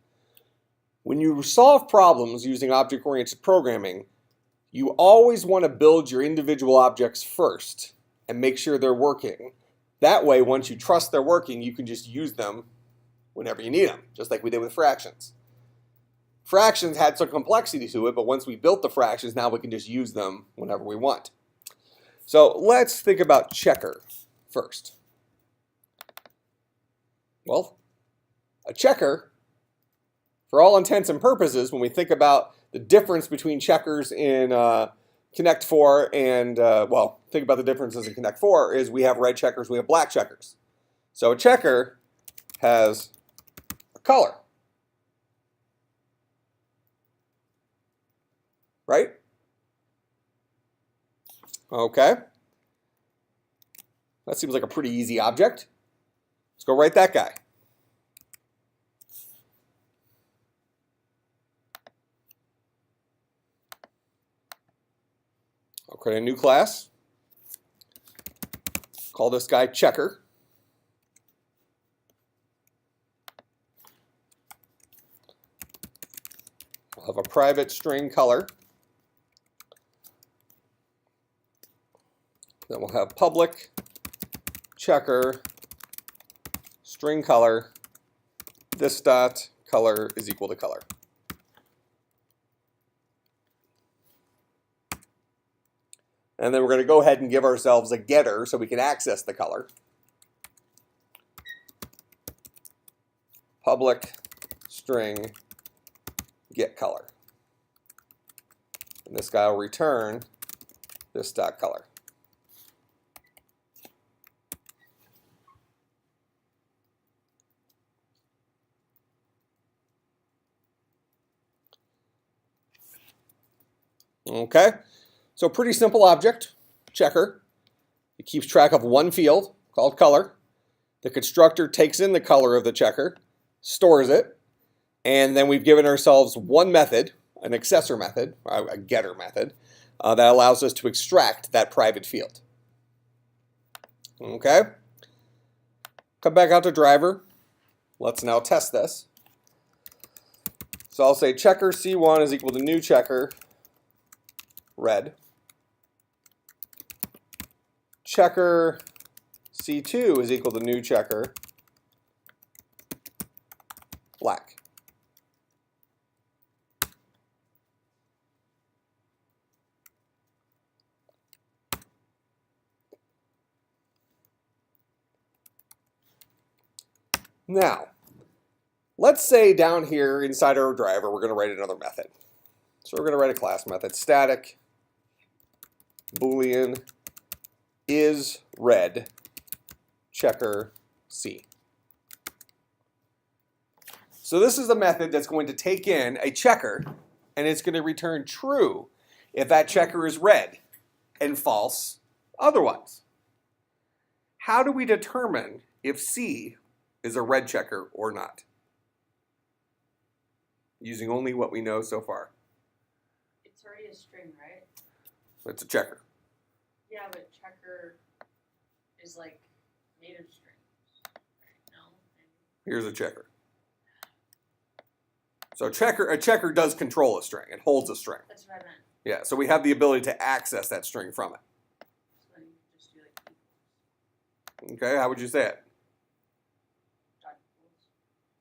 When you solve problems using object-oriented programming, you always want to build your individual objects first and make sure they're working. That way, once you trust they're working, you can just use them whenever you need them, just like we did with fractions. Fractions had some complexity to it, but once we built the fractions, now we can just use them whenever we want. So let's think about checker first. Well, a checker, for all intents and purposes, when we think about the difference between checkers in Connect 4 and, think about the differences in Connect 4 is we have red checkers, we have black checkers. So a checker has a color, right? Okay. That seems like a pretty easy object. Let's go write that guy. I'll create a new class. Call this guy checker. I'll have a private string color. Then we'll have public checker string color. This dot color is equal to color. And then we're going to go ahead and give ourselves a getter so we can access the color. Public string get color. And this guy will return this dot color. Okay, so pretty simple object, checker. It keeps track of one field called color. The constructor takes in the color of the checker, stores it, and then we've given ourselves one method, an accessor method, a getter method, that allows us to extract that private field. Okay? Come back out to driver. Let's now test this. So I'll say checker C1 is equal to new checker red. Checker C2 is equal to new checker black. Now, let's say down here inside our driver, we're going to write another method. So we're going to write a class method, static boolean is red checker C. So this is the method that's going to take in a checker, and it's going to return true if that checker is red and false otherwise. How do we determine if C is a red checker or not? Using only what we know so far. It's already a string, right? It's a checker. Yeah, but checker is like made of strings, right? No? Here's a checker. So a checker does control a string. It holds a string. That's what I meant. Yeah, so we have the ability to access that string from it. So then you can just do like equals. Okay, how would you say it? Dot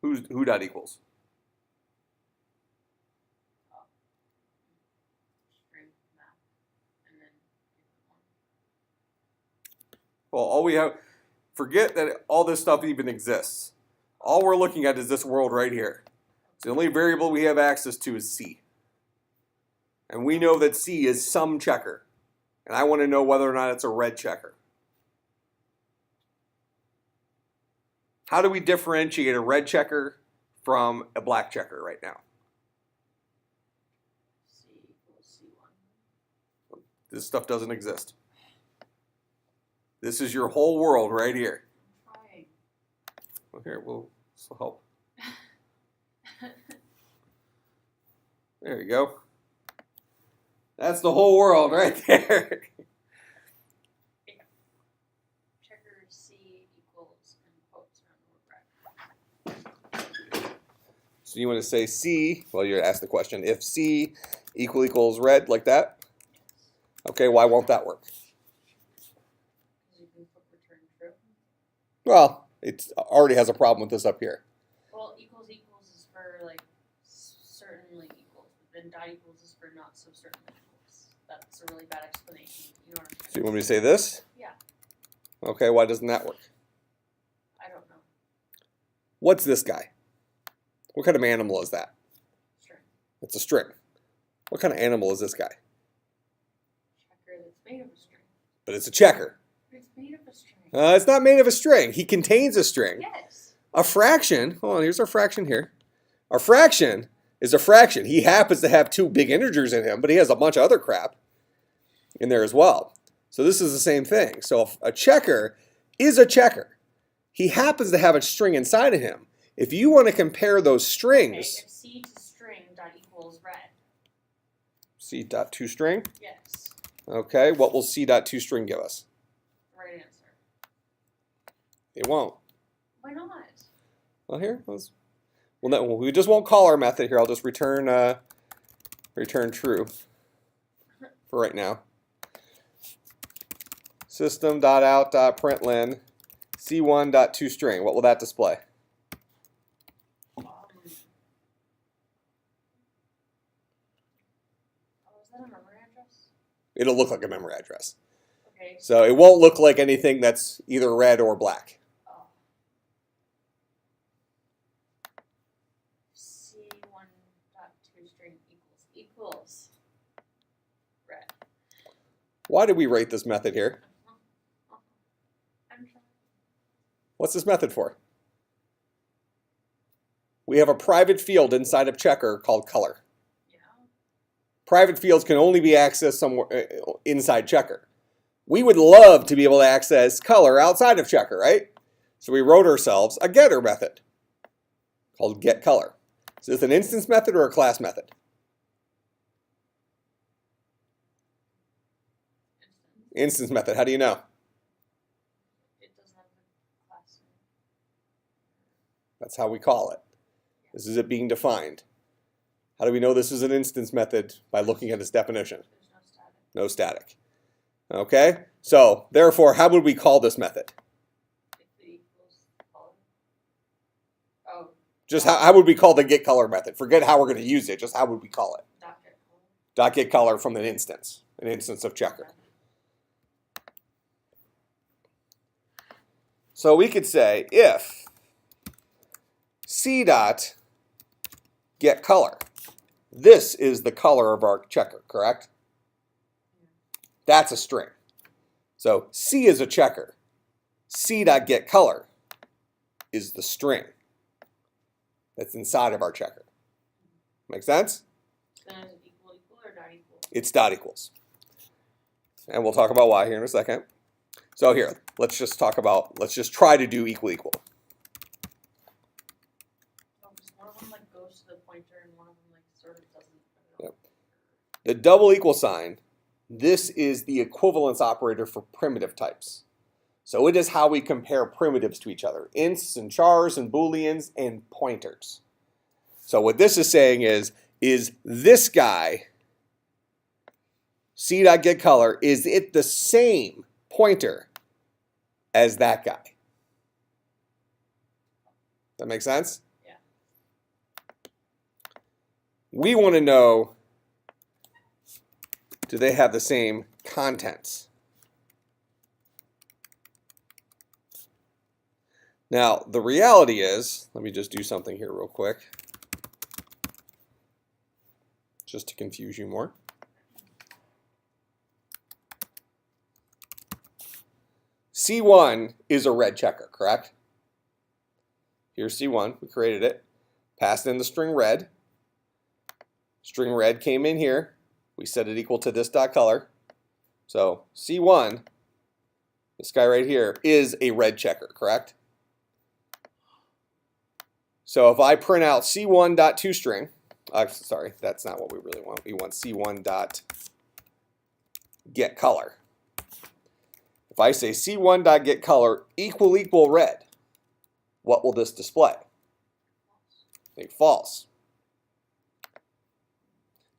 equals. Who dot equals? String map. And then give it one. Well, all we have, forget that all this stuff even exists. All we're looking at is this world right here. So the only variable we have access to is C. And we know that C is some checker. And I want to know whether or not it's a red checker. How do we differentiate a red checker from a black checker right now? C equals C1. This stuff doesn't exist. This is your whole world right here. I'm trying. Well, here, this will help. There you go. That's the whole world right there. Checker C equals in quotes around the word red. So you want to say C, well, you ask the question, if C equals red, like that? Yes. Okay, why won't that work? Because you can put return true. Well, it already has a problem with this up here. Well, equals is for like certainly equals, but then dot equals is for not so certainly equals. That's a really bad explanation. You know what I'm So you saying? want me to say this? Yeah. Okay, why doesn't that work? I don't know. What's this guy? What kind of animal is that? String. It's a string. What kind of animal is this guy? Checker that's made of a string. But it's a checker. It's made of a string. It's not made of a string. He contains a string. Yes. A fraction, hold on, here's our fraction here. Our fraction is a fraction. He happens to have two big integers in him, but he has a bunch of other crap in there as well. So this is the same thing. So if a checker is a checker. He happens to have a string inside of him. If you want to compare those strings, Okay, if C to string dot equals red. C dot toString. Yes. Okay, what will C dot toString give us? Right answer. It won't. Why not? Well, here, we just won't call our method here. I'll just return true for right now. System.out.println C1.toString. What will that display? Oh, is that a memory address? It'll look like a memory address. Okay. So it won't look like anything that's either red or black. Oh. C1.toString equals red. Why did we write this method here? I'm trying. What's this method for? We have a private field inside of checker called color. Yeah. Private fields can only be accessed somewhere inside checker. We would love to be able to access color outside of checker, right? So we wrote ourselves a getter method called getColor. Is this an instance method or a class method? Instance method. How do you know? It doesn't have a class name. That's how we call it. This is it being defined. How do we know this is an instance method? By looking at its definition. There's no static. No static. Okay? So, therefore, how would we call this method? If it equals color. Oh, Just how would we call the get color method? Forget how we're going to use it. Just how would we call it? dot get color. Dot get color from an instance of checker. So we could say if C dot get color, this is the color of our checker, correct? That's a string. So C is a checker. C dot get color is the string that's inside of our checker. Make sense? Then is it equal or not equal? It's dot equals. And we'll talk about why here in a second. So here, let's just try to do equal equal. Oh, because one of them like goes to the pointer and one of them like sort of doesn't. Yep. The double equal sign, this is the equivalence operator for primitive types. So it is how we compare primitives to each other. Ints and chars and booleans and pointers. So what this is saying is this guy, C.getColor, is it the same pointer as that guy? That make sense? Yeah. We want to know, do they have the same contents? Now, the reality is, let me just do something here real quick, just to confuse you more. C1 is a red checker, correct? Here's C1, we created it, passed in the string red. String red came in here, we set it equal to this dot color. So C1, this guy right here, is a red checker, correct? So if I print out C1 dot toString, sorry, that's not what we really want. We want C1 dot get color. If I say C1 dot get color equal red, what will this display? A false.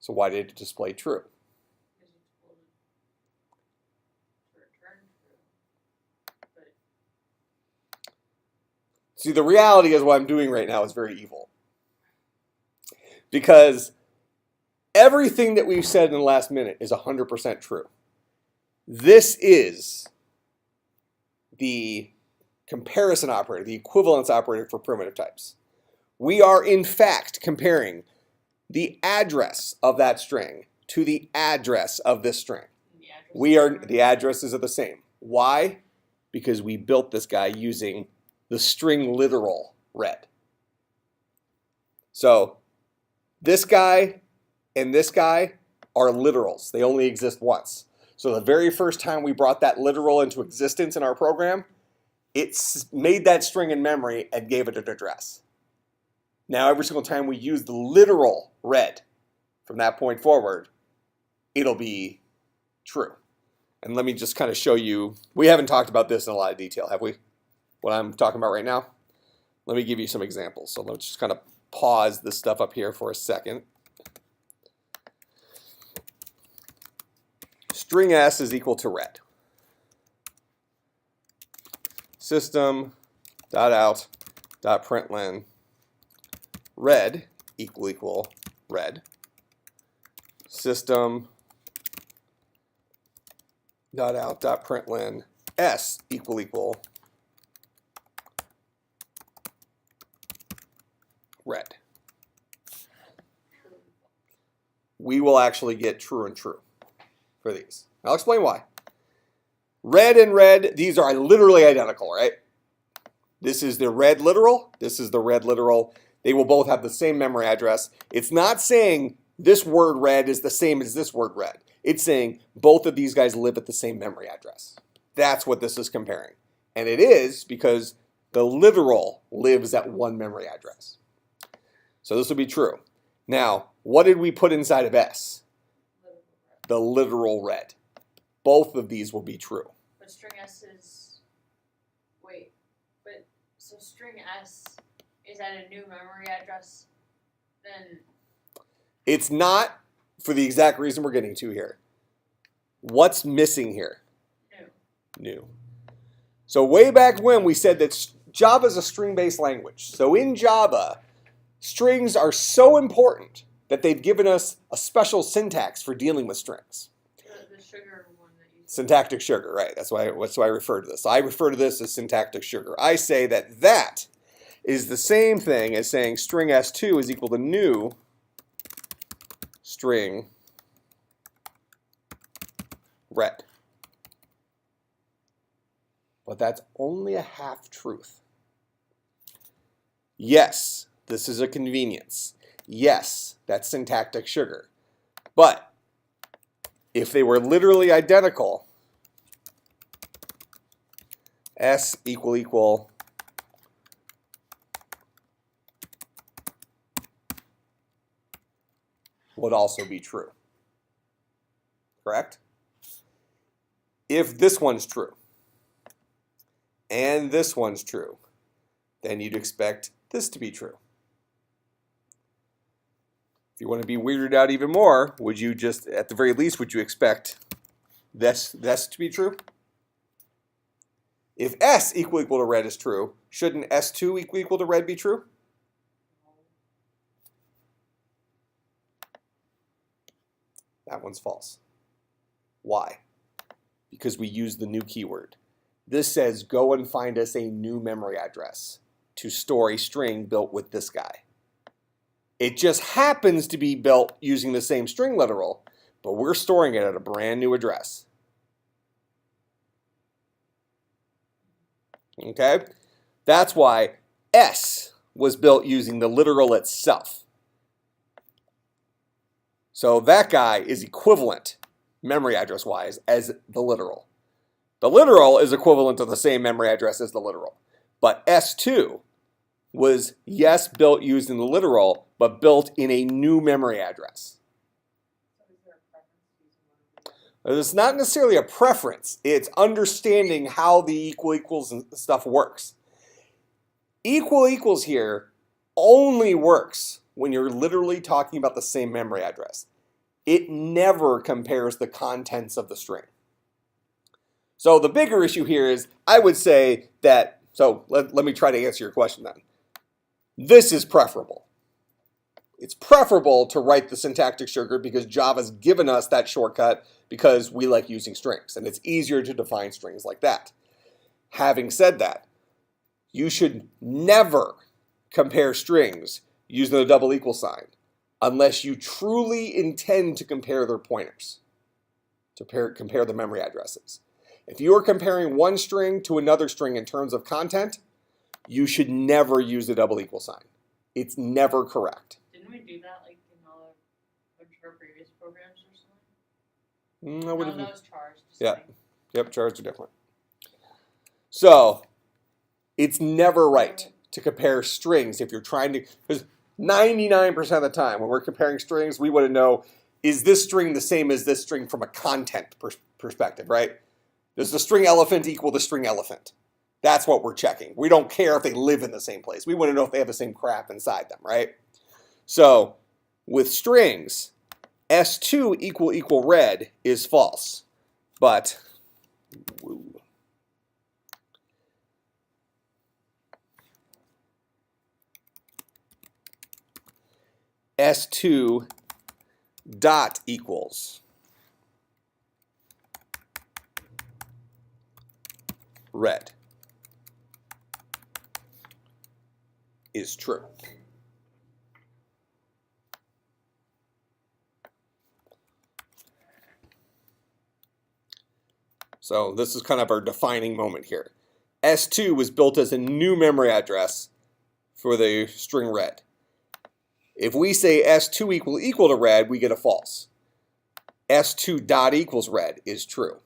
So why did it display true? Because it's told to return true. But See, the reality is what I'm doing right now is very evil. Because everything that we've said in the last minute is 100% true. This is the comparison operator, the equivalence operator for primitive types. We are in fact comparing the address of that string to the address of this string. The addresses are the same. Why? Because we built this guy using the string literal red. So this guy and this guy are literals. They only exist once. So the very first time we brought that literal into existence in our program, it made that string in memory and gave it an address. Now every single time we use the literal red from that point forward, it'll be true. And let me just kind of show you, we haven't talked about this in a lot of detail, have we? What I'm talking about right now? Let me give you some examples. So let's just kind of pause this stuff up here for a second. String S is equal to red. System.out.println red equal red. System.out.println S equal red. We will actually get true and true for these. I'll explain why. Red and red, these are literally identical, right? This is the red literal. This is the red literal. They will both have the same memory address. It's not saying this word red is the same as this word red. It's saying both of these guys live at the same memory address. That's what this is comparing. And it is because the literal lives at one memory address. So this will be true. Now, what did we put inside of S? The literal red. both of these will be true. But string S is, wait, but, so string S is at a new memory address, then, It's not for the exact reason we're getting to here. What's missing here? New. So way back when we said that Java is a string-based language. So in Java, strings are so important that they've given us a special syntax for dealing with strings. the sugar one that you said. Syntactic sugar, right? That's why I refer to this. I refer to this as syntactic sugar. I say that is the same thing as saying string S2 is equal to new string red. But that's only a half truth. Yes, this is a convenience. Yes, that's syntactic sugar. But if they were literally identical, S equal would also be true. Correct? If this one's true and this one's true, then you'd expect this to be true. If you want to be weirded out even more, would you just, at the very least, would you expect this to be true? If S equal to red is true, shouldn't S2 equal to red be true? That one's false. Why? Because we use the new keyword. This says go and find us a new memory address to store a string built with this guy. It just happens to be built using the same string literal, but we're storing it at a brand new address. Okay? That's why S was built using the literal itself. So that guy is equivalent, memory address-wise, as the literal. The literal is equivalent to the same memory address as the literal. But S2 was, yes, built using the literal, but built in a new memory address. So is there a preference using one of these? It's not necessarily a preference. It's understanding how the equal equals and stuff works. Equal equals here only works when you're literally talking about the same memory address. It never compares the contents of the string. So the bigger issue here is, I would say that, so let me try to answer your question then. This is preferable. It's preferable to write the syntactic sugar because Java's given us that shortcut because we like using strings, and it's easier to define strings like that. Having said that, you should never compare strings using the double equal sign unless you truly intend to compare their pointers, to compare the memory addresses. If you are comparing one string to another string in terms of content, you should never use the double equal sign. It's never correct. Didn't we do that like in all a bunch of our previous programs or something? I would have. No, that was charged. Yeah. Yep, charts are different. So it's never right to compare strings if you're trying to, because 99% of the time when we're comparing strings, we want to know, is this string the same as this string from a content perspective, right? Does the string elephant equal the string elephant? That's what we're checking. We don't care if they live in the same place. We want to know if they have the same crap inside them, right? So with strings, S2 equal red is false, but S2 dot equals red is true. So this is kind of our defining moment here. S2 was built as a new memory address for the string red. If we say S2 equal to red, we get a false. S2 dot equals red is true.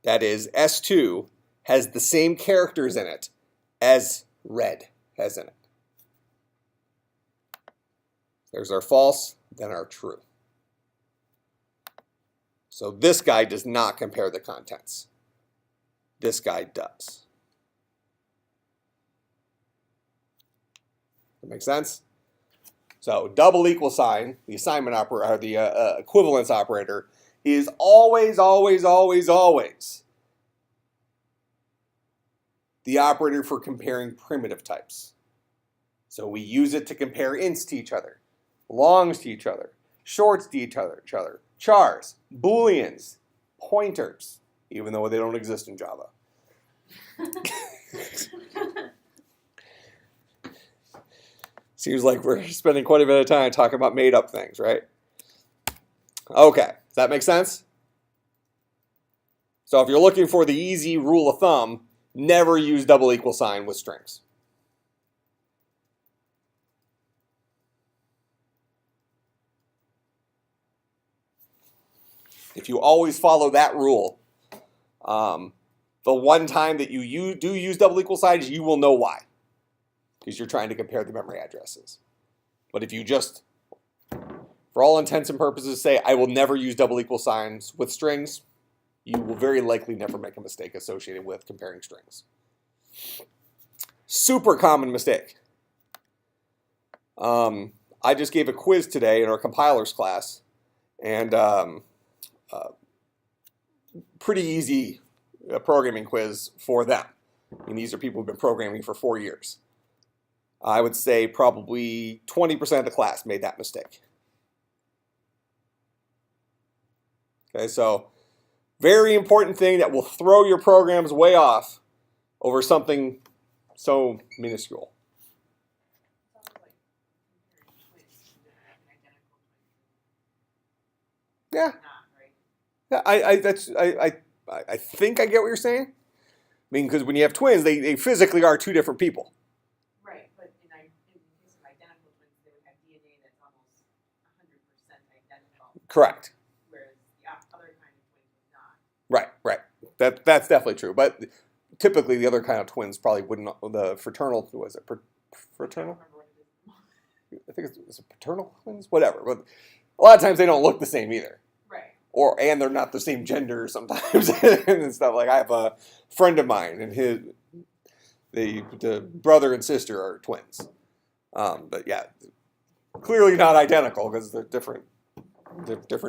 That is, S2 has the same characters in it as red has in it. There's our false, then our true. So this guy does not compare the contents. This guy does. That make sense? So double equal sign, the assignment operator, or the equivalence operator, is always, always, always, always the operator for comparing primitive types. So we use it to compare ints to each other, longs to each other, shorts to each other, chars, booleans, pointers, even though they don't exist in Java. Seems like we're spending quite a bit of time talking about made-up things, right? Okay, does that make sense? So if you're looking for the easy rule of thumb, never use double equal sign with strings. If you always follow that rule, the one time that you do use double equal signs, you will know why. Because you're trying to compare the memory addresses. But if you just, for all intents and purposes, say, I will never use double equal signs with strings, you will very likely never make a mistake associated with comparing strings. Super common mistake. I just gave a quiz today in our compilers class, and pretty easy programming quiz for them. I mean, these are people who've been programming for 4 years. I would say probably 20% of the class made that mistake. Okay, so very important thing that will throw your programs way off over something so minuscule. Yeah. Yeah, I think I get what you're saying. I mean, because when you have twins, they physically are two different people. Right, but in case of identical twins, they would have DNA that's almost 100% identical. Correct. Whereas the other kind of twins would not. Right. That's definitely true. But typically, the other kind of twins probably wouldn't. The fraternal, was it fraternal? I don't remember what it is. I think it's paternal twins. Whatever. But a lot of times they don't look the same either. And they're not the same gender sometimes and stuff. Like I have a friend of mine, and the brother and sister are twins. But yeah, clearly not identical because they're different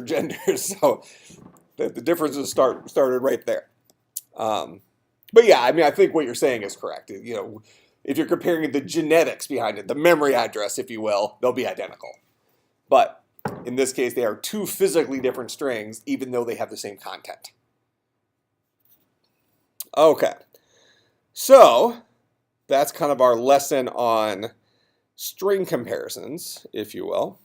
genders. So the differences started right there. But yeah, I mean, I think what you're saying is correct. You know, if you're comparing the genetics behind it, the memory address, if you will, they'll be identical. But in this case, they are two physically different strings, even though they have the same content. Okay, so that's kind of our lesson on string comparisons, if you will.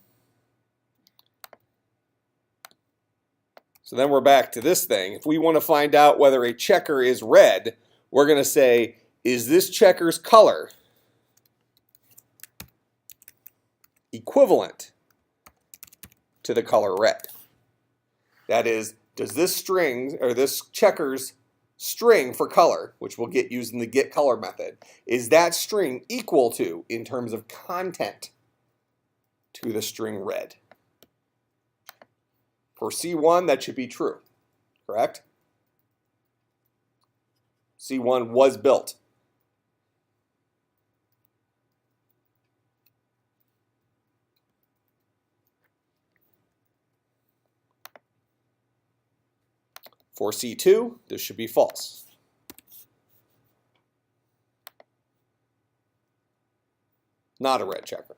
So then we're back to this thing. If we want to find out whether a checker is red, we're going to say, is this checker's color equivalent to the color red? That is, does this string, or this checker's string for color, which we'll get using the get color method, is that string equal to, in terms of content, to the string red? For C1, that should be true, correct? C1 was built. For C2, this should be false. Not a red checker.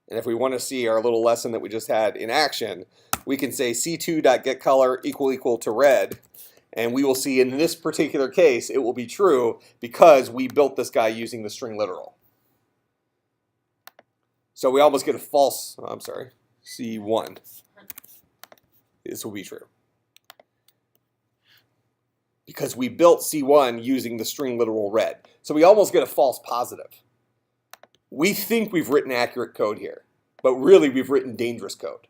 And if we want to see our little lesson that we just had in action, we can say C2.getColor equal to red, and we will see in this particular case it will be true because we built this guy using the string literal. So we almost get a false, I'm sorry, C1. This will be true. Because we built C1 using the string literal red. So we almost get a false positive. We think we've written accurate code here, but really we've written dangerous code.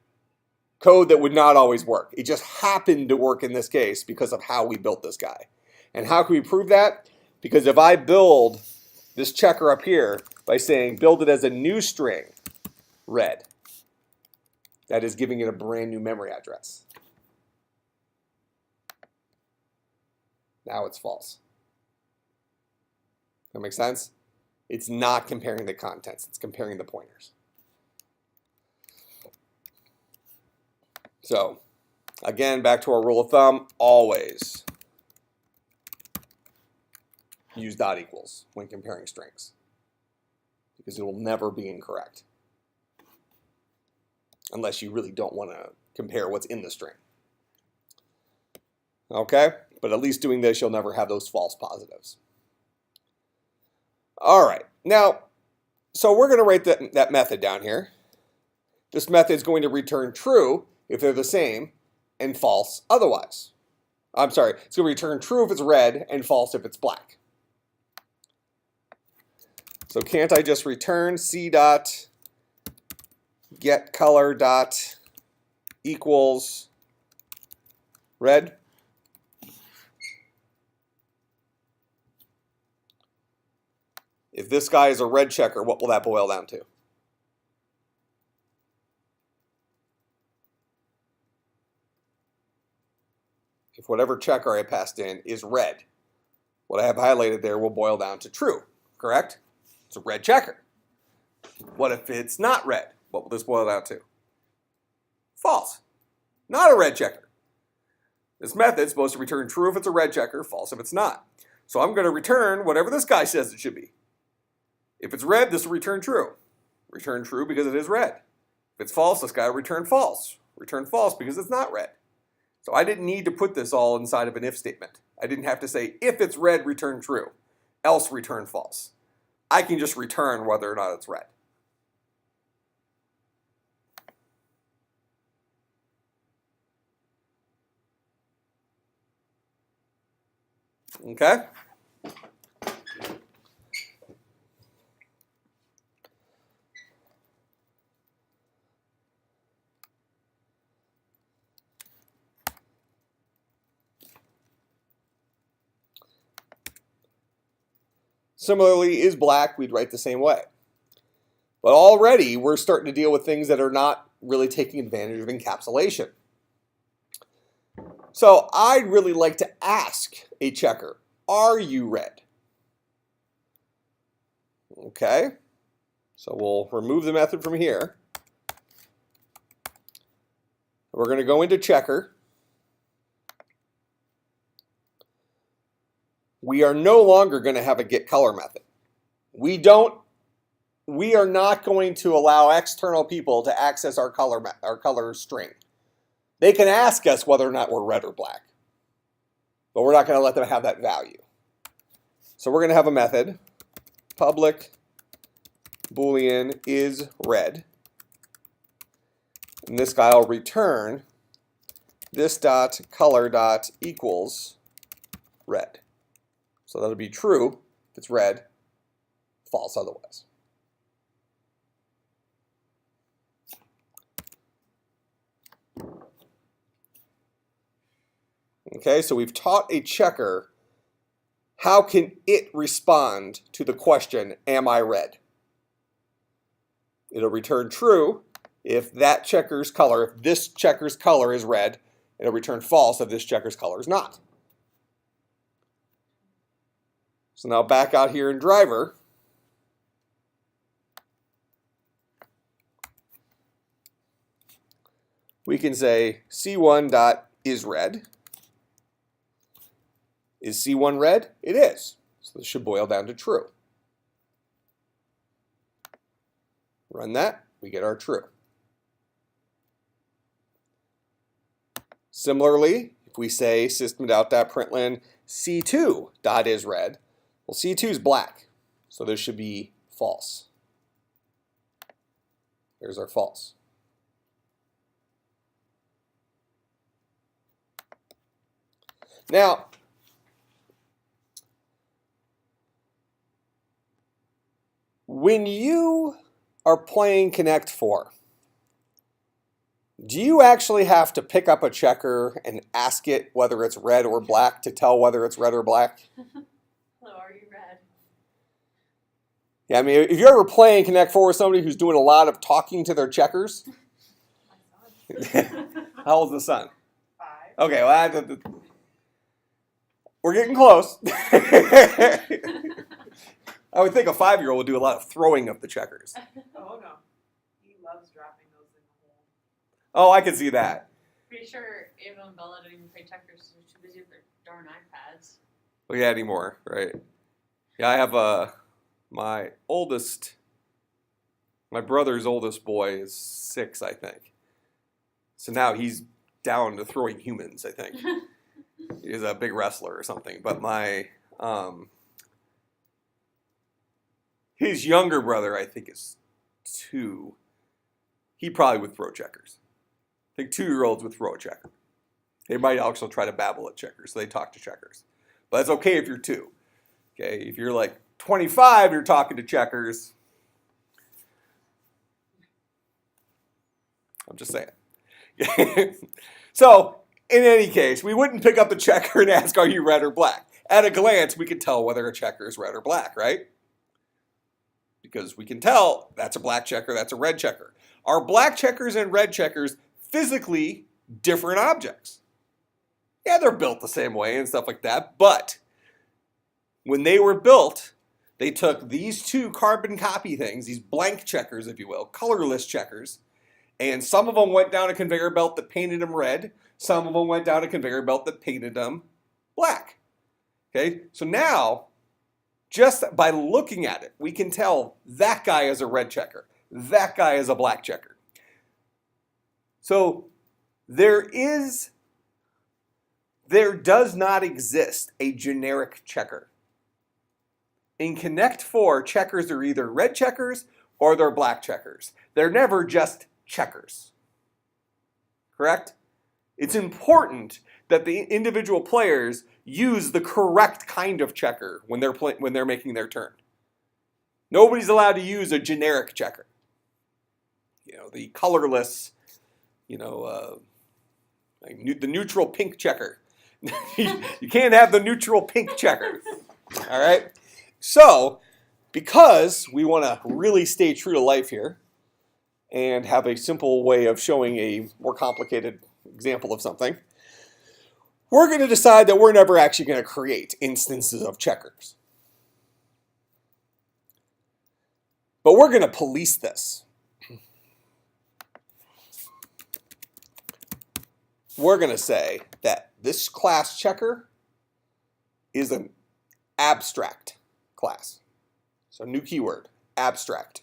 Code that would not always work. It just happened to work in this case because of how we built this guy. And how can we prove that? Because if I build this checker up here by saying build it as a new string, red, That is giving it a brand new memory address. Now it's false. That makes sense? It's not comparing the contents, it's comparing the pointers. So, again, back to our rule of thumb, always use dot equals when comparing strings, because it will never be incorrect unless you really don't want to compare what's in the string. Okay? But at least doing this, you'll never have those false positives. All right. Now, so we're going to write that method down here. This method is going to return true if they're the same and false otherwise. I'm sorry, it's going to return true if it's red and false if it's black. So can't I just return c dot get color dot equals red? If this guy is a red checker, what will that boil down to? If whatever checker I passed in is red, what I have highlighted there will boil down to true, correct? It's a red checker. What if it's not red? What will this boil down to? False. Not a red checker. This method is supposed to return true if it's a red checker, false if it's not. So I'm going to return whatever this guy says it should be. If it's red, this will return true. Return true because it is red. If it's false, this guy will return false. Return false because it's not red. So I didn't need to put this all inside of an if statement. I didn't have to say, if it's red, return true, else return false. I can just return whether or not it's red. Okay? Similarly, is black, we'd write the same way. But already we're starting to deal with things that are not really taking advantage of encapsulation. So I'd really like to ask a checker, are you red? Okay, so we'll remove the method from here. We're going to go into checker. We are no longer going to have a get color method. We are not going to allow external people to access our color string. They can ask us whether or not we're red or black, but we're not going to let them have that value. So we're going to have a method, public boolean is red, and this guy will return this dot color dot equals red. So that'll be true if it's red, false otherwise. Okay, so we've taught a checker how can it respond to the question, am I red? It'll return true if that checker's color, if this checker's color is red, it'll return false if this checker's color is not. So now back out here in driver, we can say C1 dot is red. Is C1 red? It is. So this should boil down to true. Run that, we get our true. Similarly, if we say system.println C2 dot is red, well, C2 is black, so this should be false. There's our false. Now, when you are playing Connect 4, do you actually have to pick up a checker and ask it whether it's red or black to tell whether it's red or black? Hello, are you red? Yeah, I mean, if you're ever playing Connect 4 with somebody who's doing a lot of talking to their checkers, My son How old's the son? 5. Okay, well, we're getting close. I would think a 5-year-old would do a lot of throwing of the checkers. Oh no, he loves dropping those in the hole. Oh, I can see that. Pretty sure Ava and Bella didn't even play checkers, so they're too busy with their darn iPads. Well, yeah, anymore, right? Yeah, I have my brother's oldest boy is 6, I think. So now he's down to throwing humans, I think. He's a big wrestler or something. But my his younger brother, I think, is 2. He probably would throw checkers. I think 2-year-olds would throw a checker. They might also try to babble at checkers, so they talk to checkers. But that's okay if you're 2. Okay, if you're like 25, you're talking to checkers. I'm just saying. So, in any case, we wouldn't pick up the checker and ask, are you red or black? At a glance, we can tell whether a checker is red or black, right? Because we can tell that's a black checker, that's a red checker. Are black checkers and red checkers physically different objects? Yeah, they're built the same way and stuff like that, but when they were built, they took these 2 carbon copy things, these blank checkers, if you will, colorless checkers, and some of them went down a conveyor belt that painted them red, some of them went down a conveyor belt that painted them black. Okay, so now, just by looking at it, we can tell that guy is a red checker, that guy is a black checker. So there does not exist a generic checker. In Connect 4, checkers are either red checkers or they're black checkers. They're never just checkers. Correct? It's important that the individual players use the correct kind of checker when they're making their turn. Nobody's allowed to use a generic checker. The colorless, the neutral pink checker. You can't have the neutral pink checker. All right? So, because we want to really stay true to life here and have a simple way of showing a more complicated example of something, we're going to decide that we're never actually going to create instances of checkers. But we're going to police this. We're going to say that this class checker is an abstract class. So new keyword, abstract.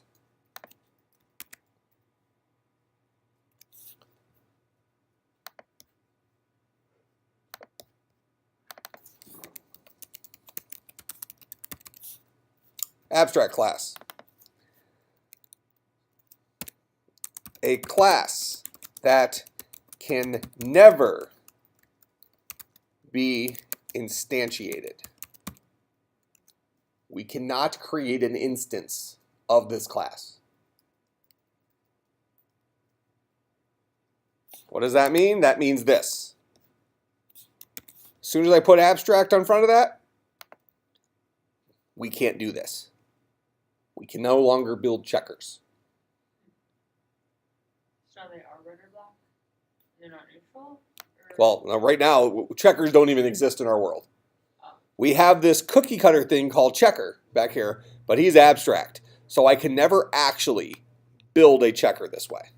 Abstract class. A class that can never be instantiated. We cannot create an instance of this class. What does that mean? That means this. As soon as I put abstract on front of that, we can't do this. We can no longer build checkers. So they are red or black? They're not neutral? Well, right now, checkers don't even exist in our world. We have this cookie cutter thing called checker back here, but he's abstract. So I can never actually build a checker this way.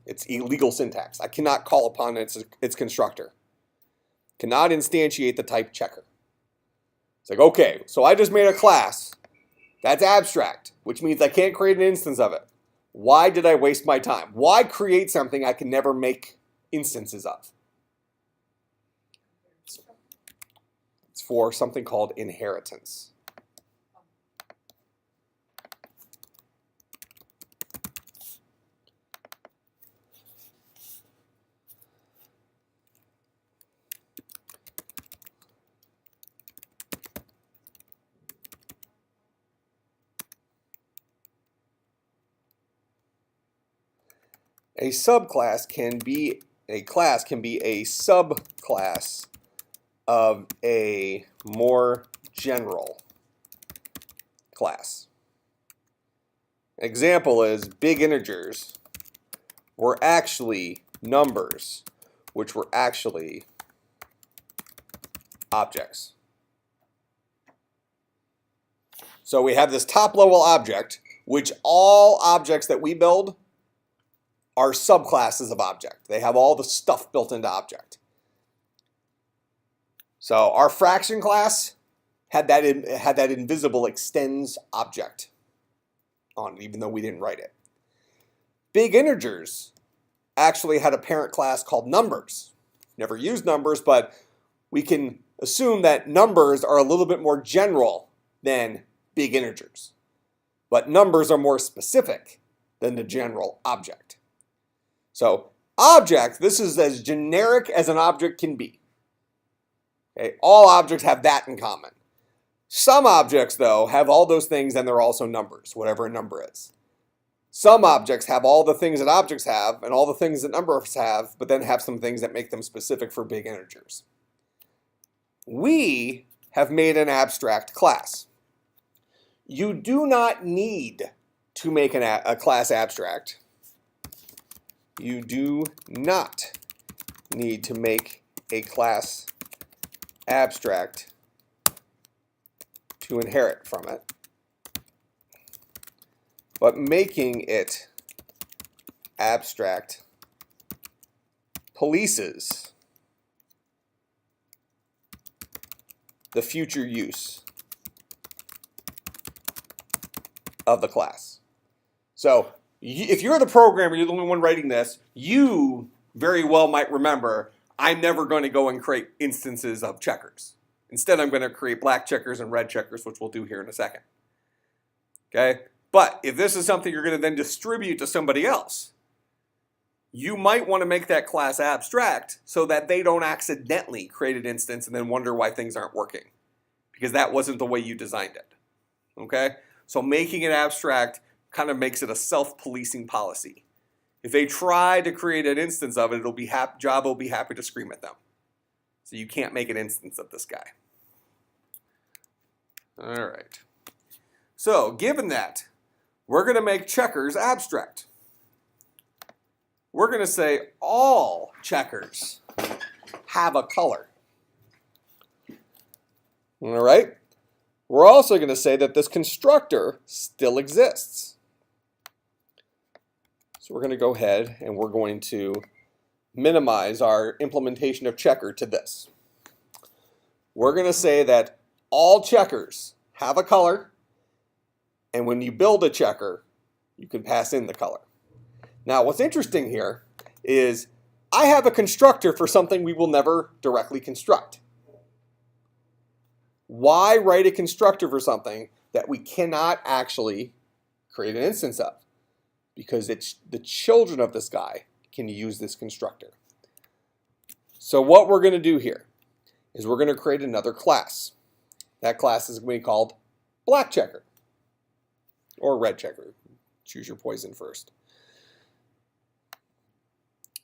It's illegal syntax. I cannot call upon its constructor. Cannot instantiate the type checker. It's like, okay, so I just made a class. That's abstract, which means I can't create an instance of it. Why did I waste my time? Why create something I can never make instances of? It's for something called inheritance. A subclass can be a subclass of a more general class. Example is big integers were actually numbers, which were actually objects. So we have this top level object, which all objects that we build are subclasses of object. They have all the stuff built into object. So our fraction class had that invisible extends object on it, even though we didn't write it. Big integers actually had a parent class called numbers. Never used numbers, but we can assume that numbers are a little bit more general than big integers. But numbers are more specific than the general object. So object, this is as generic as an object can be. Okay? All objects have that in common. Some objects, though, have all those things and they're also numbers, whatever a number is. Some objects have all the things that objects have and all the things that numbers have, but then have some things that make them specific for big integers. We have made an abstract class. You do not need to make a class abstract. You do not need to make a class abstract to inherit from it. But making it abstract polices the future use of the class. So if you're the programmer, you're the only one writing this, you very well might remember, I'm never going to go and create instances of checkers. Instead, I'm going to create black checkers and red checkers, which we'll do here in a second. Okay? But if this is something you're going to then distribute to somebody else, you might want to make that class abstract so that they don't accidentally create an instance and then wonder why things aren't working, because that wasn't the way you designed it. Okay? So making it abstract kind of makes it a self-policing policy. If they try to create an instance of it, Java will be happy to scream at them. So you can't make an instance of this guy. All right. So given that, we're going to make checkers abstract. We're going to say all checkers have a color. All right. We're also going to say that this constructor still exists. So we're going to go ahead and we're going to minimize our implementation of checker to this. We're going to say that all checkers have a color, and when you build a checker, you can pass in the color. Now, what's interesting here is I have a constructor for something we will never directly construct. Why write a constructor for something that we cannot actually create an instance of? Because it's the children of this guy can use this constructor. So what we're going to do here is we're going to create another class. That class is going to be called black checker or red checker. Choose your poison first.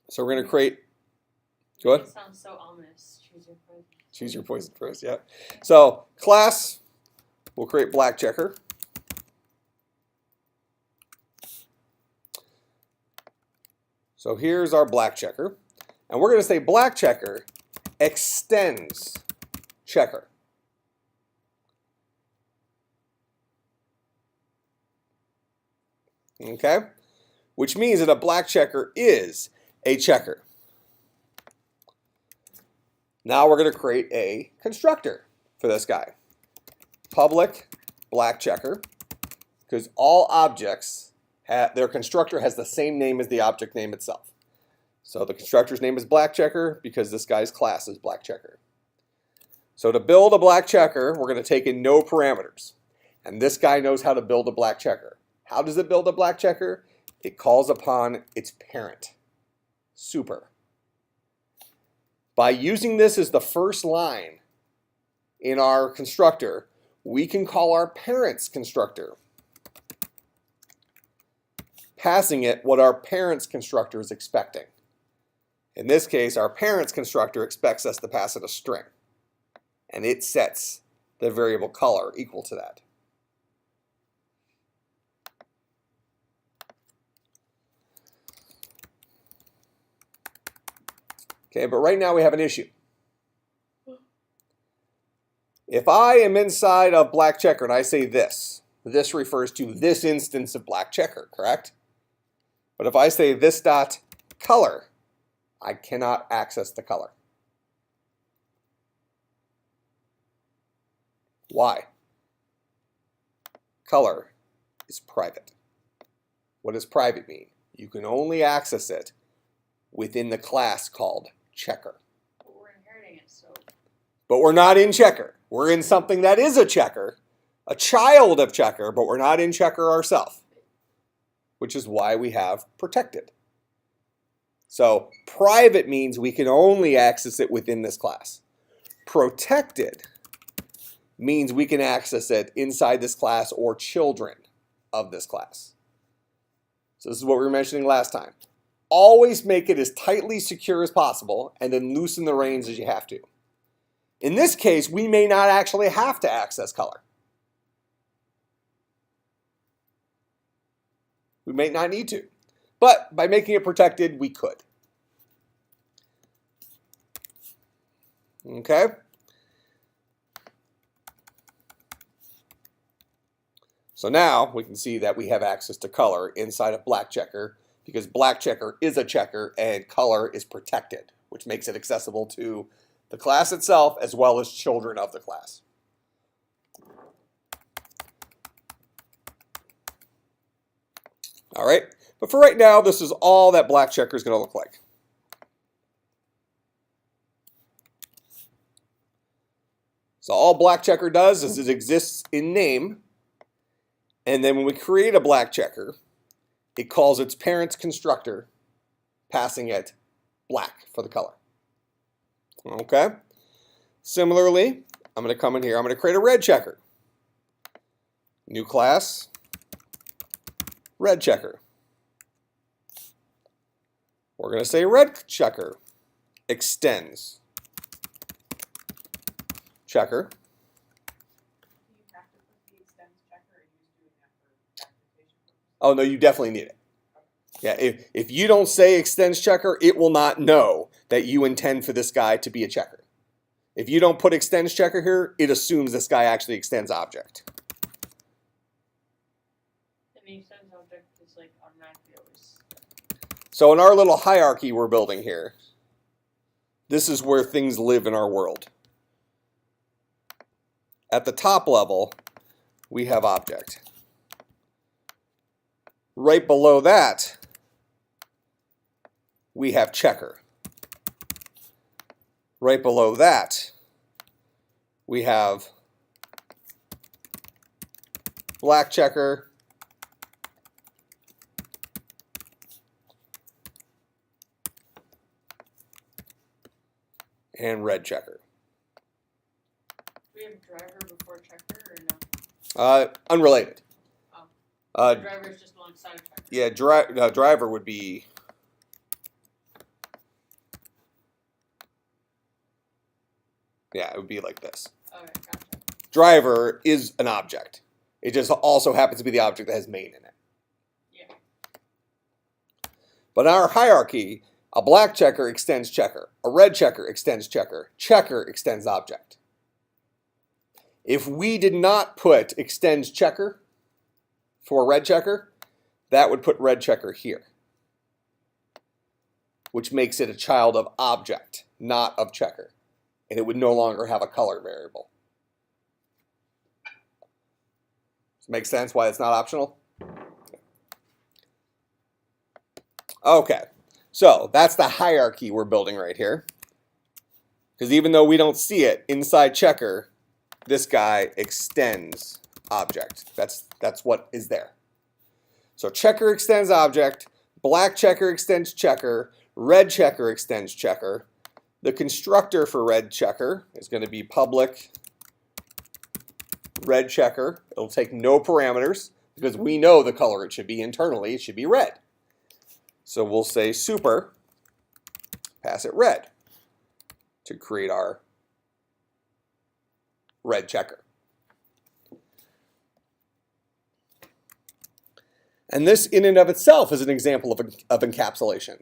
So we're going to create, go ahead. It sounds so ominous. Choose your poison. Choose your poison first, yeah. So class, we'll create black checker. So here's our black checker. And we're going to say black checker extends checker. Okay? Which means that a black checker is a checker. Now we're going to create a constructor for this guy. Public black checker, because all objects, their constructor has the same name as the object name itself. So the constructor's name is black checker because this guy's class is black checker. So to build a black checker, we're going to take in no parameters. And this guy knows how to build a black checker. How does it build a black checker? It calls upon its parent, super. By using this as the first line in our constructor, we can call our parent's constructor, passing it what our parent's constructor is expecting. In this case, our parent's constructor expects us to pass it a string, and it sets the variable color equal to that. Okay, but right now we have an issue. If I am inside of black checker and I say this refers to this instance of black checker, correct? But if I say this dot color, I cannot access the color. Why? Color is private. What does private mean? You can only access it within the class called checker. But we're inheriting it, so. But we're not in checker. We're in something that is a checker, a child of checker, but we're not in checker ourselves, which is why we have protected. So private means we can only access it within this class. Protected means we can access it inside this class or children of this class. So this is what we were mentioning last time. Always make it as tightly secure as possible and then loosen the reins as you have to. In this case, we may not actually have to access color. We may not need to. But by making it protected, we could. Okay? So now we can see that we have access to color inside of black checker because black checker is a checker and color is protected, which makes it accessible to the class itself as well as children of the class. All right, but for right now, this is all that black checker is going to look like. So all black checker does is it exists in name, and then when we create a black checker, it calls its parent's constructor, passing it black for the color. Okay. Similarly, I'm going to come in here. I'm going to create a red checker. New class, red checker. We're going to say red checker extends checker. Do you have to put the extends checker, or are you just doing that for documentation purposes? Oh, no, you definitely need it. Yeah, if you don't say extends checker, it will not know that you intend for this guy to be a checker. If you don't put extends checker here, it assumes this guy actually extends object. And the extends object is like automatically always. So in our little hierarchy we're building here, this is where things live in our world. At the top level, we have object. Right below that, we have checker. Right below that, we have black checker, and red checker. Do we have driver before checker or no? Unrelated. Oh. Driver is just alongside of checker. Yeah, driver would be. Yeah, it would be like this. Okay, gotcha. Driver is an object. It just also happens to be the object that has main in it. Yeah. But in our hierarchy, a black checker extends checker. A red checker extends checker. Checker extends object. If we did not put extends checker for red checker, that would put red checker here, which makes it a child of object, not of checker. And it would no longer have a color variable. Does it make sense why it's not optional? Okay, so that's the hierarchy we're building right here. Because even though we don't see it inside checker, this guy extends object. That's what is there. So checker extends object, black checker extends checker, red checker extends checker. The constructor for red checker is going to be public red checker. It'll take no parameters because we know the color it should be internally. It should be red. So we'll say super, pass it red to create our red checker. And this in and of itself is an example of encapsulation.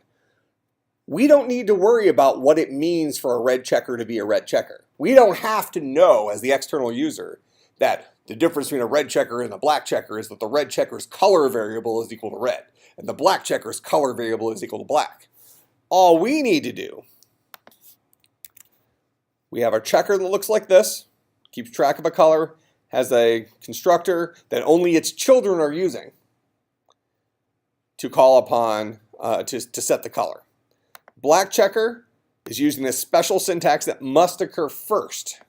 we don't need to worry about what it means for a red checker to be a red checker. We don't have to know as the external user that the difference between a red checker and a black checker is that the red checker's color variable is equal to red, and the black checker's color variable is equal to black. All we need to do, we have our checker that looks like this, keeps track of a color, has a constructor that only its children are using to call upon, to set the color. Black checker is using this special syntax that must occur first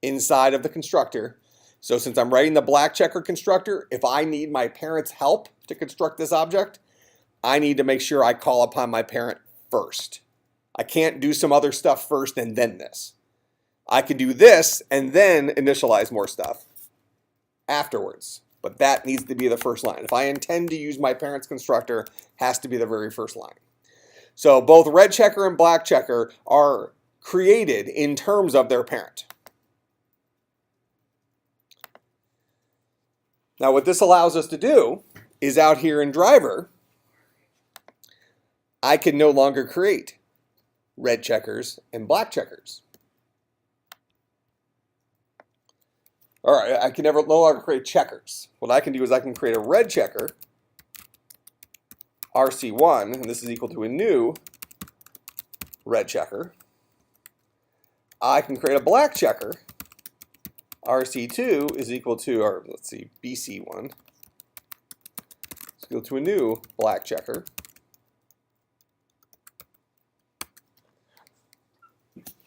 inside of the constructor. So since I'm writing the black checker constructor, if I need my parent's help to construct this object, I need to make sure I call upon my parent first. I can't do some other stuff first and then this. I can do this and then initialize more stuff afterwards, but that needs to be the first line. If I intend to use my parent's constructor, it has to be the very first line. So both red checker and black checker are created in terms of their parent. Now what this allows us to do is out here in driver, I can no longer create red checkers and black checkers. All right, I can no longer create checkers. What I can do is I can create a red checker, RC1, and this is equal to a new red checker. I can create a black checker, RC2 is equal to, or let's see, BC1, is equal to a new black checker.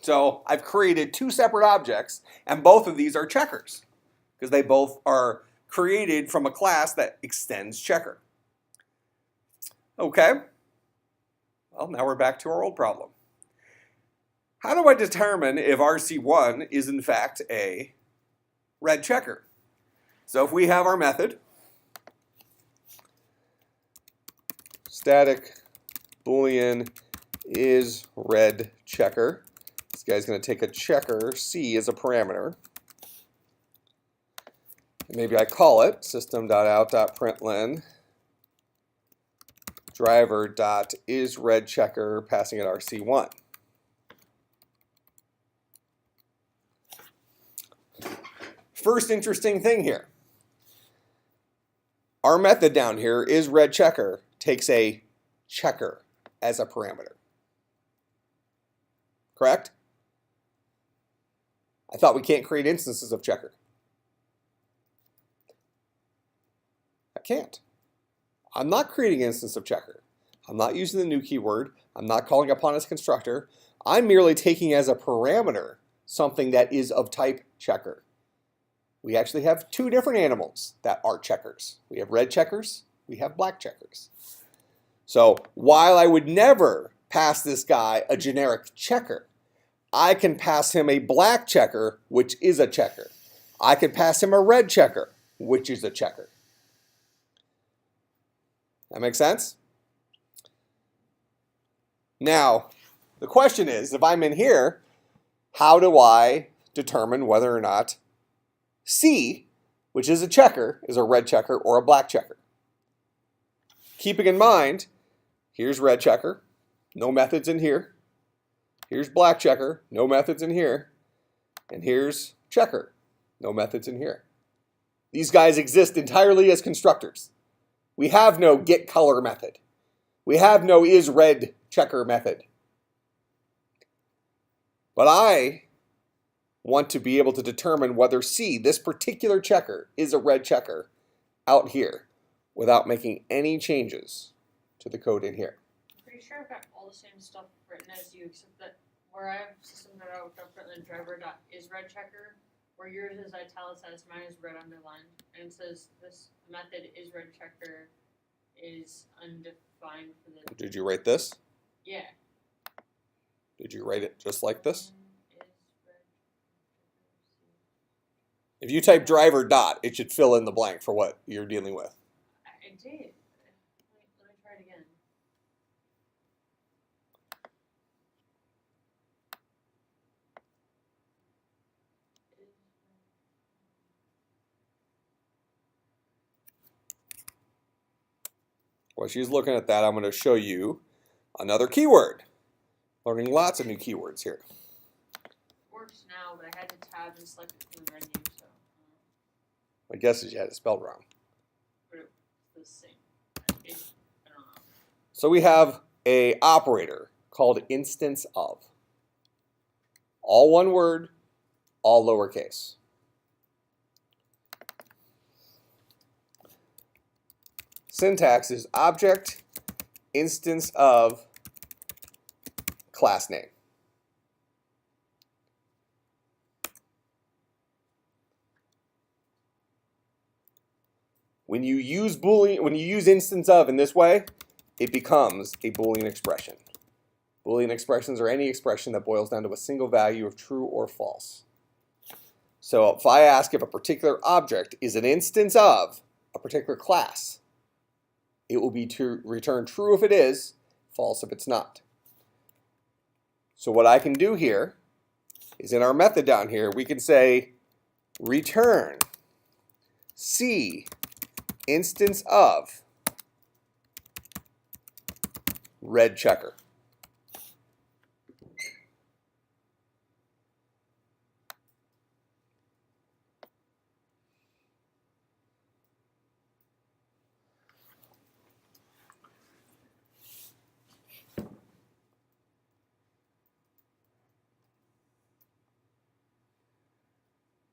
So I've created two separate objects, and both of these are checkers, because they both are created from a class that extends checker. Okay, well, now we're back to our old problem. How do I determine if RC1 is in fact a red checker? So if we have our method, static boolean is red checker. This guy's going to take a checker, C, as a parameter. Maybe I call it system.out.println driver.isRedChecker, passing it RC1. First interesting thing here. Our method down here, isRedChecker, takes a checker as a parameter. Correct? I thought we can't create instances of checker. I can't. I'm not creating an instance of checker. I'm not using the new keyword. I'm not calling upon its constructor. I'm merely taking as a parameter something that is of type checker. We actually have two different animals that are checkers. We have red checkers, we have black checkers. So while I would never pass this guy a generic checker, I can pass him a black checker, which is a checker. I can pass him a red checker, which is a checker. That makes sense? Now, the question is, if I'm in here, how do I determine whether or not C, which is a checker, is a red checker or a black checker? Keeping in mind, here's red checker, no methods in here. Here's black checker, no methods in here. And here's checker, no methods in here. These guys exist entirely as constructors. We have no getColor method. We have no isRedChecker method. But I want to be able to determine whether C, this particular checker, is a red checker out here without making any changes to the code in here. I'm pretty sure I've got all the same stuff written as you, except that where I have system.out.println driver.isRedChecker, where yours is italicized, mine is red underlined, and it says this method isRedChecker is undefined for the. Did you write this? Yeah. Did you write it just like this? If you type driver dot, it should fill in the blank for what you're dealing with. I did. Let me try it again. While she's looking at that, I'm going to show you another keyword. Learning lots of new keywords here. Works now, but I had to tab and select it from the menu, so My guess is you had it spelled wrong. but it's the same. I don't know. So we have a operator called instance of. All one word, all lowercase. Syntax is object, instance of, class name. When you use instance of in this way, it becomes a Boolean expression. Boolean expressions are any expression that boils down to a single value of true or false. So if I ask if a particular object is an instance of a particular class, it will be to return true if it is, false if it's not. So what I can do here is in our method down here, we can say return C instance of red checker.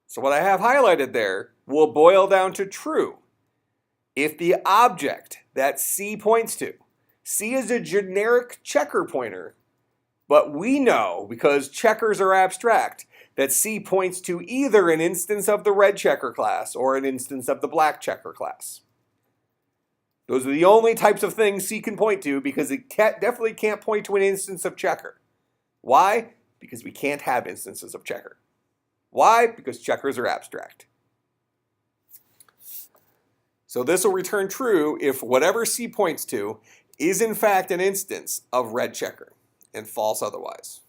So what I have highlighted there will boil down to true if the object that C points to, C is a generic checker pointer, but we know, because checkers are abstract, that C points to either an instance of the red checker class or an instance of the black checker class. Those are the only types of things C can point to, because it definitely can't point to an instance of checker. Why? Because we can't have instances of checker. Why? Because checkers are abstract. So this will return true if whatever C points to is in fact an instance of red checker, and false otherwise.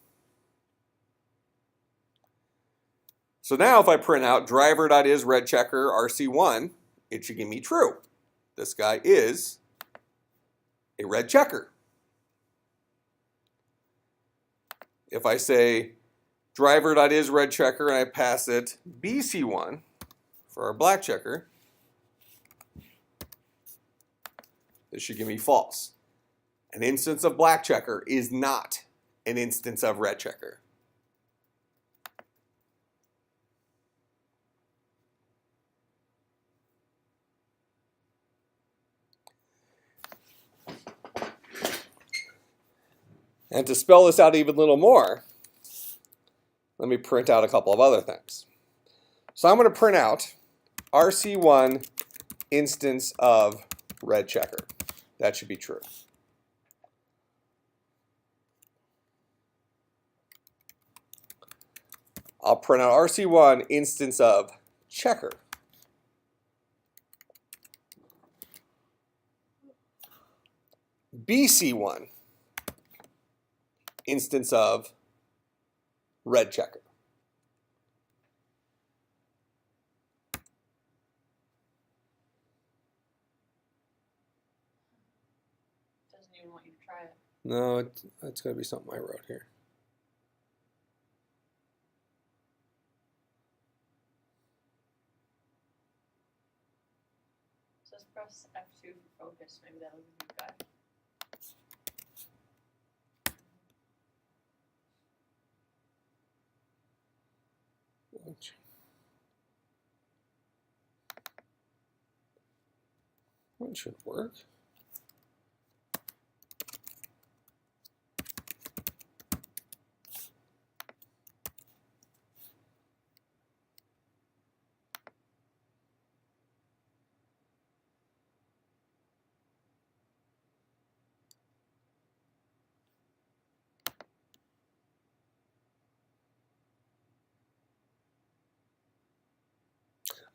So now if I print out driver.isRedChecker RC1, it should give me true. This guy is a red checker. If I say driver.isRedChecker and I pass it BC1 for our black checker, this should give me false. An instance of black checker is not an instance of red checker. And to spell this out even a little more, let me print out a couple of other things. So I'm going to print out RC1 instance of red checker. That should be true. I'll print out RC1 instance of checker. BC1 instance of red checker. Doesn't even want you to try it. No, it's got to be something I wrote here. Just press F2 for focus. Maybe that'll give you a guide. That should work.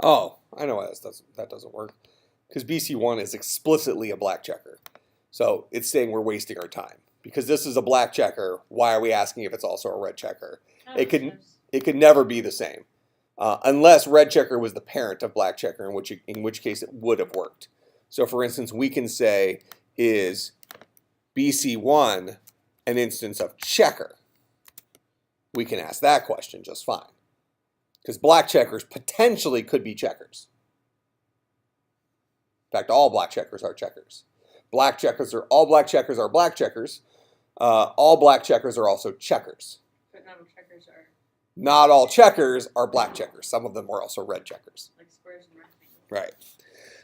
Oh, I know why that doesn't work. Because BC1 is explicitly a black checker. So it's saying we're wasting our time. Because this is a black checker, why are we asking if it's also a red checker? Oh, It could never be the same. Unless red checker was the parent of black checker, in which case it would have worked. So for instance, we can say is BC1 an instance of checker? We can ask that question just fine. Because black checkers potentially could be checkers. In fact, all black checkers are checkers. All black checkers are black checkers. All black checkers are also checkers. But not all checkers are Not all checkers are black checkers. Some of them are also red checkers. like squares and rectangles. Right.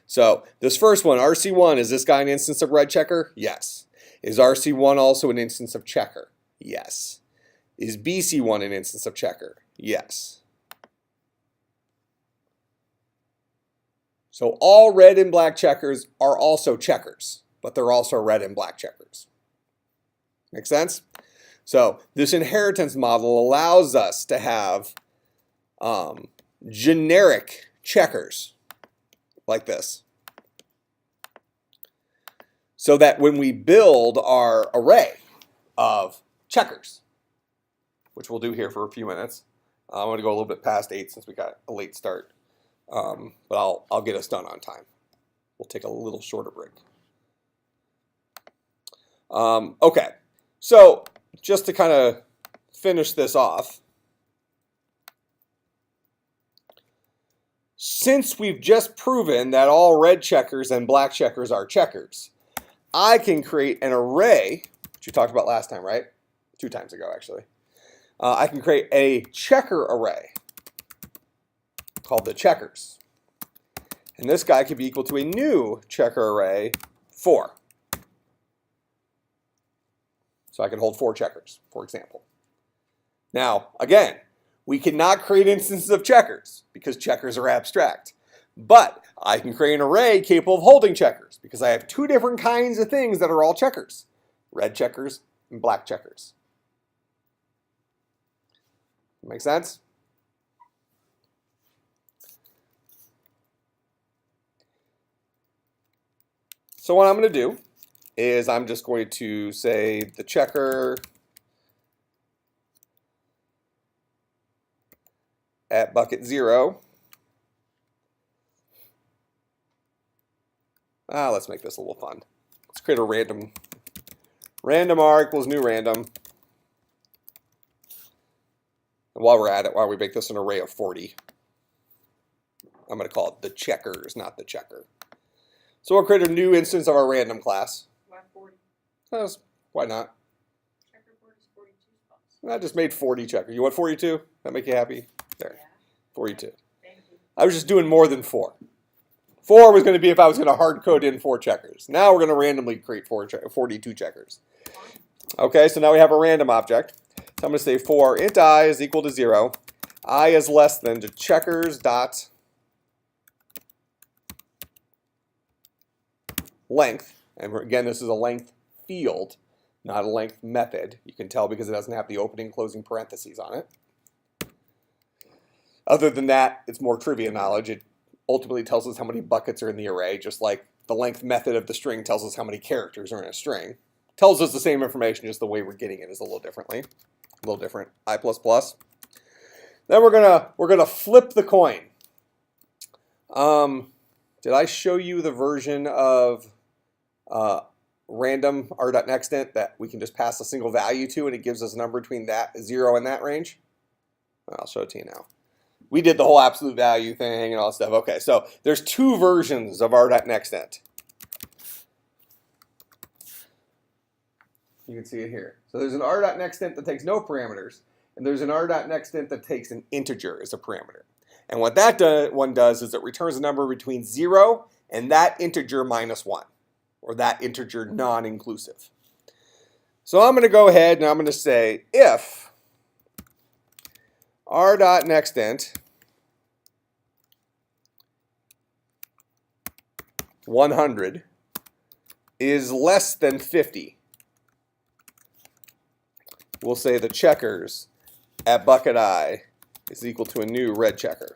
So this first one, RC1, is this guy an instance of red checker? Yes. Is RC1 also an instance of checker? Yes. Is BC1 an instance of checker? Yes. So all red and black checkers are also checkers, but they're also red and black checkers. Make sense? So this inheritance model allows us to have generic checkers like this, so that when we build our array of checkers, which we'll do here for a few minutes, I'm going to go a little bit past 8 since we got a late start, but I'll get us done on time. We'll take a little shorter break. Okay, so just to kind of finish this off, since we've just proven that all red checkers and black checkers are checkers, I can create an array, which we talked about last time, right? 2 times ago, actually. I can create a checker array called the checkers. And this guy could be equal to a new checker array 4. So I can hold 4 checkers, for example. Now, again, we cannot create instances of checkers because checkers are abstract. But I can create an array capable of holding checkers because I have 2 different kinds of things that are all checkers. Red checkers and black checkers. Make sense? So what I'm going to do is I'm just going to say the checker at bucket 0. Let's make this a little fun. Let's create a random R equals new random. And while we're at it, while we make this an array of 40, I'm going to call it the checkers, not the checker. So we'll create a new instance of our random class. Why 40? Why not? Checkerboard is 42 spots. I just made 40 checkers. You want 42? That make you happy? There, Yeah. 42. Thank you. I was just doing more than 4. 4 was going to be if I was going to hard code in 4 checkers. Now we're going to randomly create 42 checkers. Okay, so now we have a random object. So I'm going to say for int I is equal to 0. I is less than to checkers dot length. And again, this is a length field, not a length method. You can tell because it doesn't have the opening and closing parentheses on it. Other than that, it's more trivia knowledge. It ultimately tells us how many buckets are in the array, just like the length method of the string tells us how many characters are in a string. Tells us the same information, just the way we're getting it is a little differently. A little different. I++. Then we're gonna flip the coin. Did I show you the version of random r.nextInt that we can just pass a single value to and it gives us a number between that 0 and that range? I'll show it to you now. We did the whole absolute value thing and all that stuff. Okay, so there's 2 versions of r.nextInt. You can see it here. So there's an r.nextInt that takes no parameters, and there's an r.nextInt that takes an integer as a parameter. And what that one does is it returns a number between 0 and that integer minus 1, or that integer non-inclusive. So I'm going to go ahead and I'm going to say if r.nextInt 100 is less than 50, we'll say the checkers at bucket I is equal to a new red checker.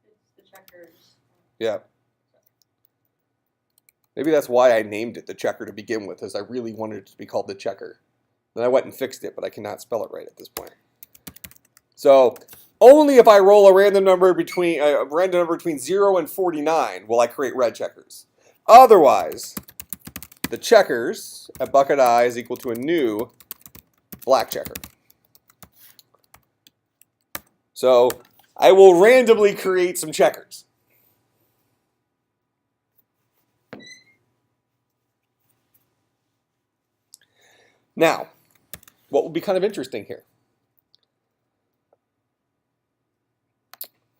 It's the checkers. Yeah. Maybe that's why I named it the checker to begin with, is I really wanted it to be called the checker. Then I went and fixed it, but I cannot spell it right at this point. So only if I roll a random number between 0 and 49 will I create red checkers. Otherwise, the checkers at bucket I is equal to a new black checker. So I will randomly create some checkers. Now, what will be kind of interesting here?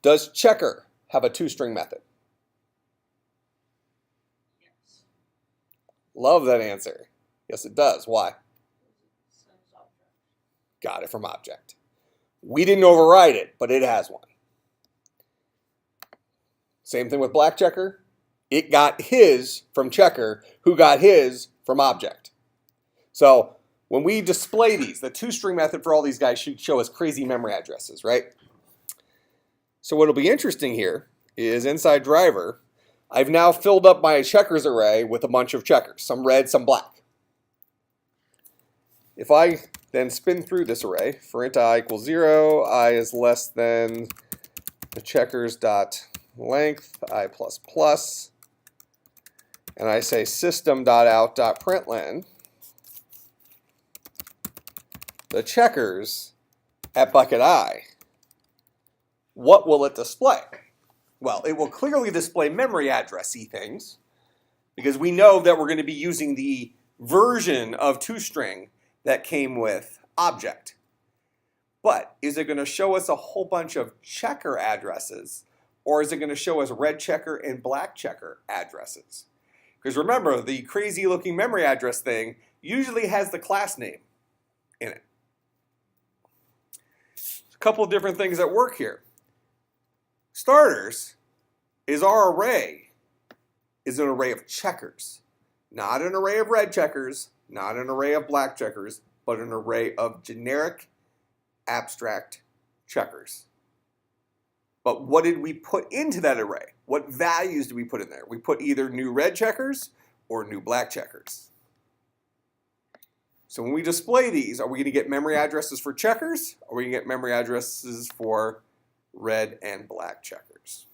Does checker have a two-string method? Yes. Love that answer. Yes, it does. Why? Sends object. Got it from object. We didn't override it, but it has one. Same thing with black checker. It got his from checker, who got his from object. So when we display these, the two-string method for all these guys should show us crazy memory addresses, right? So what'll be interesting here is inside driver, I've now filled up my checkers array with a bunch of checkers, some red, some black. If I then spin through this array, for int I equals 0, I is less than the checkers dot length, I plus plus, and I say system.out.println, the checkers at bucket I, what will it display? Well, it will clearly display memory addressy things because we know that we're going to be using the version of toString that came with object. But is it going to show us a whole bunch of checker addresses, or is it going to show us red checker and black checker addresses? Because remember, the crazy looking memory address thing usually has the class name in it. A couple of different things that work here. Starters is our array is an array of checkers, not an array of red checkers, not an array of black checkers, but an array of generic abstract checkers. But what did we put into that array? What values do we put in there? We put either new red checkers or new black checkers. So when we display these, are we going to get memory addresses for checkers, or are we going to get memory addresses for red and black checkers?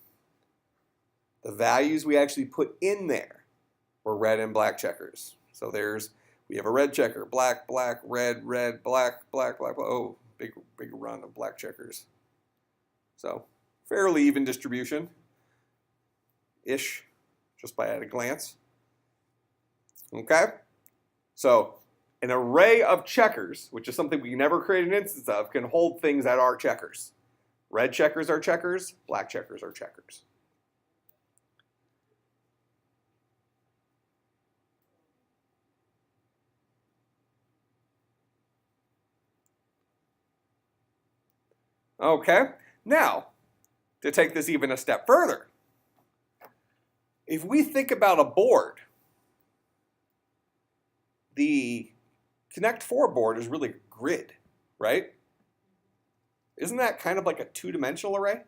The values we actually put in there were red and black checkers. So we have a red checker, black, black, red, red, black, black, black, black. Oh, big run of black checkers. So fairly even distribution-ish, just by at a glance. Okay? So an array of checkers, which is something we never create an instance of, can hold things that are checkers. Red checkers are checkers, black checkers are checkers. Okay, now, to take this even a step further, if we think about a board, the Connect 4 board is really a grid, right? Isn't that kind of like a two-dimensional array?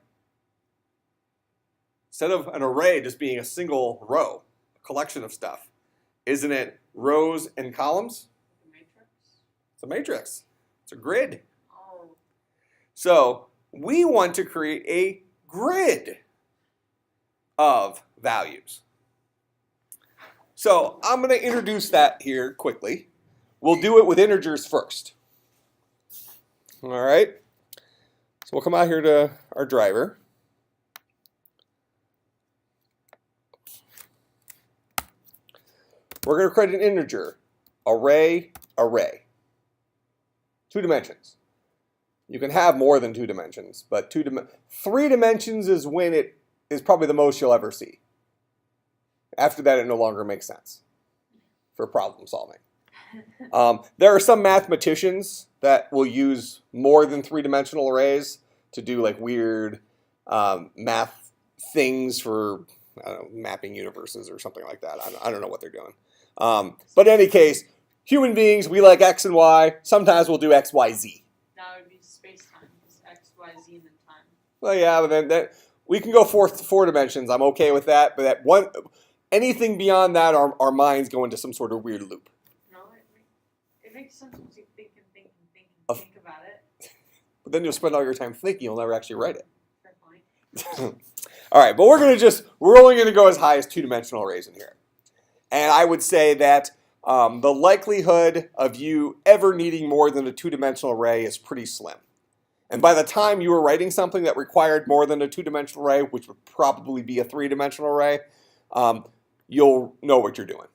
Instead of an array just being a single row, a collection of stuff, isn't it rows and columns? The matrix. It's a matrix. It's a grid. Oh. So we want to create a grid of values. So I'm going to introduce that here quickly. We'll do it with integers first. All right. So we'll come out here to our driver. We're going to create an integer, array. 2 dimensions. You can have more than 2 dimensions, but 3 dimensions is when it is probably the most you'll ever see. After that, it no longer makes sense for problem solving. There are some mathematicians that will use more than 3-dimensional arrays to do like weird math things for, I don't know, mapping universes or something like that. I don't know what they're doing. But in any case, human beings, we like X and Y. Sometimes we'll do X, Y, Z. Now it would be space-time. It's X, Y, Z, and then time. Well, yeah, but then we can go 4 dimensions. I'm okay with that. But anything beyond that, our minds go into some sort of weird loop. No, it makes sense once you think about it. But then you'll spend all your time thinking. You'll never actually write it. Fair point. All right, but we're only going to go as high as 2-dimensional arrays in here. And I would say that the likelihood of you ever needing more than a two-dimensional array is pretty slim. And by the time you were writing something that required more than a two-dimensional array, which would probably be a three-dimensional array, you'll know what you're doing.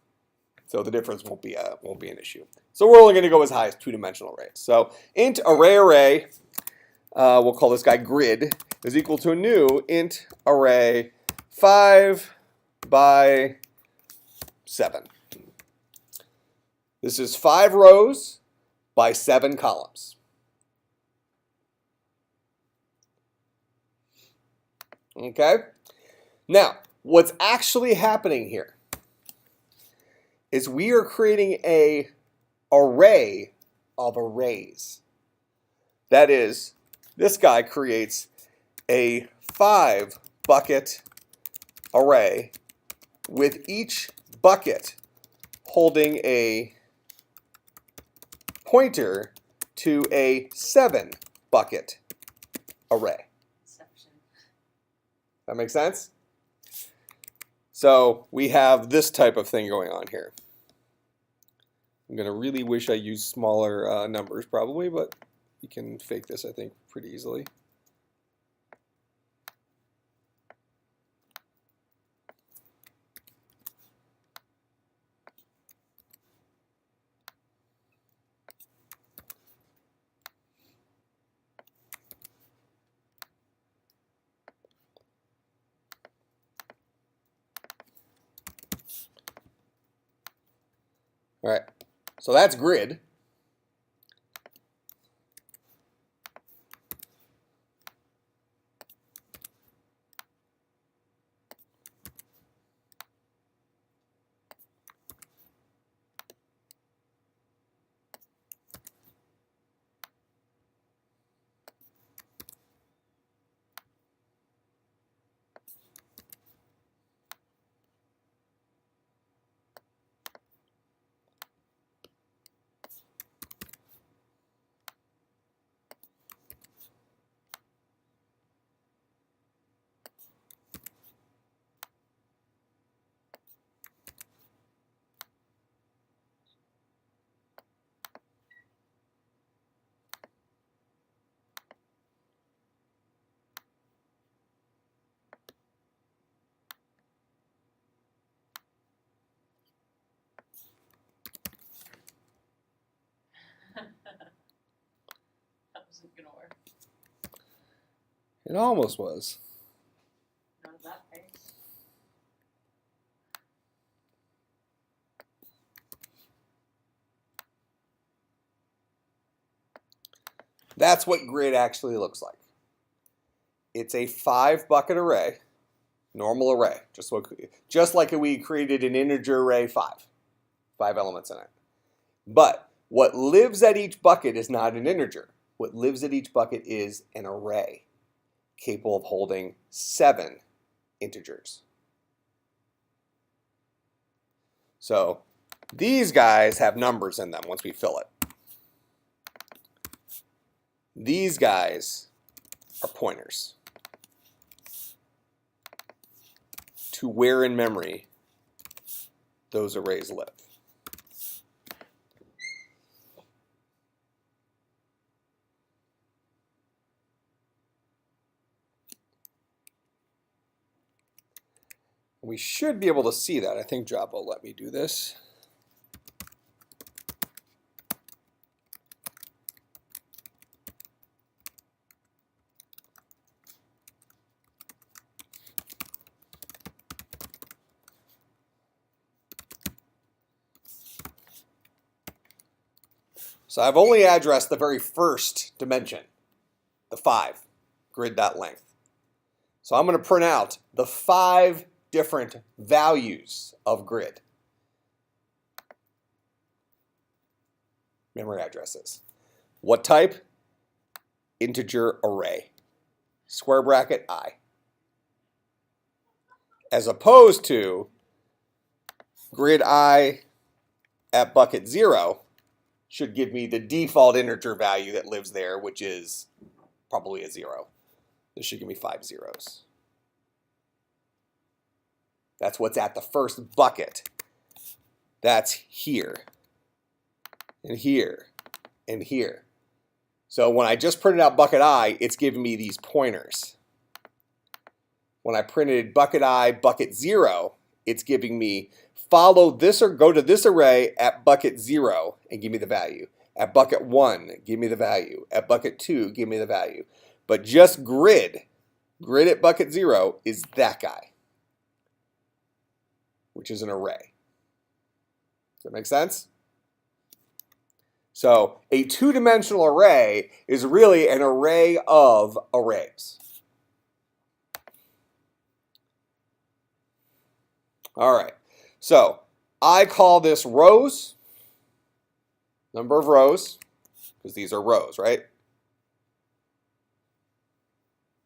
So the difference won't be an issue. So we're only going to go as high as two-dimensional arrays. So int array, we'll call this guy grid, is equal to a new int array 5 by 7. This is 5 rows by 7 columns. Okay? Now, what's actually happening here is we are creating an array of arrays. That is, this guy creates a 5 bucket array with each bucket holding a pointer to a 7 bucket array. Exception. That make sense? So we have this type of thing going on here. I'm going to really wish I used smaller numbers probably, but you can fake this, I think, pretty easily. All right, so that's grid. That wasn't gonna work. It almost was. Not at that pace. That's what grid actually looks like. It's a 5 bucket array, normal array, just like we created an integer array 5 elements in it. But what lives at each bucket is not an integer. What lives at each bucket is an array capable of holding 7 integers. So these guys have numbers in them once we fill it. These guys are pointers to where in memory those arrays live. We should be able to see that. I think Java will let me do this. So I've only addressed the very first dimension, the 5, grid.length. So I'm going to print out the 5 different values of grid. Memory addresses. What type? Integer array. Square bracket I. As opposed to grid I at bucket 0 should give me the default integer value that lives there, which is probably a 0. This should give me 5 zeros. That's what's at the first bucket That's here, and here, and here. So when I just printed out bucket I, it's giving me these pointers. When I printed bucket I, bucket 0, it's giving me follow this or go to this array at bucket 0 and give me the value. At bucket 1, give me the value. At bucket 2, give me the value. But just grid at bucket 0 is that guy, which is an array. Does that make sense? So a two-dimensional array is really an array of arrays. All right, so I call this rows, number of rows, because these are rows, right?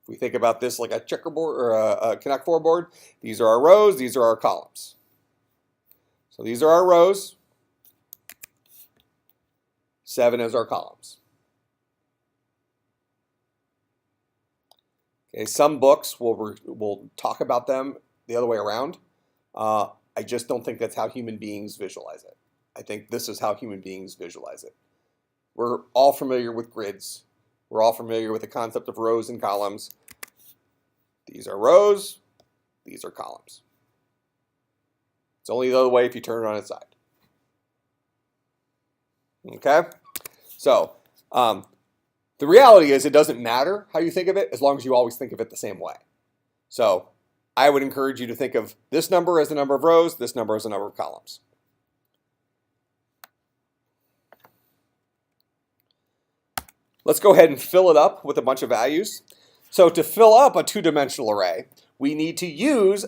If we think about this like a checkerboard or a Connect 4 board, these are our rows, these are our columns. So these are our rows, 7 is our columns. Okay, some books will talk about them the other way around. I just don't think that's how human beings visualize it. I think this is how human beings visualize it. We're all familiar with grids. We're all familiar with the concept of rows and columns. These are rows, these are columns. It's only the other way if you turn it on its side. Okay? So, the reality is it doesn't matter how you think of it as long as you always think of it the same way. So, I would encourage you to think of this number as the number of rows, this number as the number of columns. Let's go ahead and fill it up with a bunch of values. So to fill up a two-dimensional array, we need to use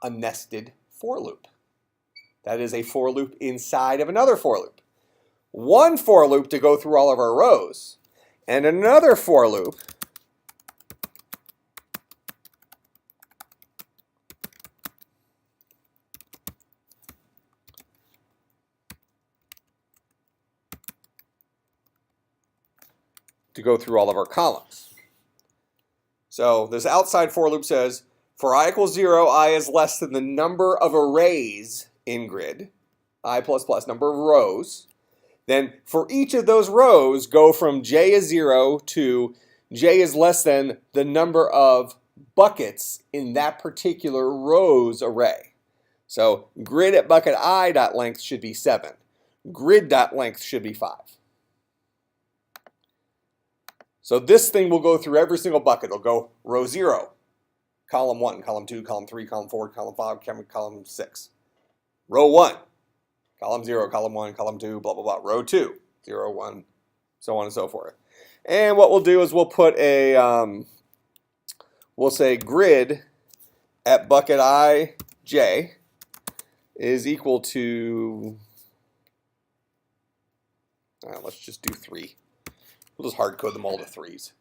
a nested for loop. That is a for loop inside of another for loop. One for loop to go through all of our rows, and another for loop to go through all of our columns. So this outside for loop says, for I equals 0, I is less than the number of arrays in grid, I plus plus number of rows. Then for each of those rows, go from j is 0 to j is less than the number of buckets in that particular rows array. So grid at bucket I dot length should be 7. Grid dot length should be 5. So this thing will go through every single bucket. It'll go row 0, column 1, column 2, column 3, column 4, column 5, column 6. Row 1, column 0, column 1, column 2, blah, blah, blah. Row 2, 0, 1, so on and so forth. And what we'll do is we'll put a, we'll say grid at bucket I, j is equal to, let's just do 3. We'll just hard code them all to 3s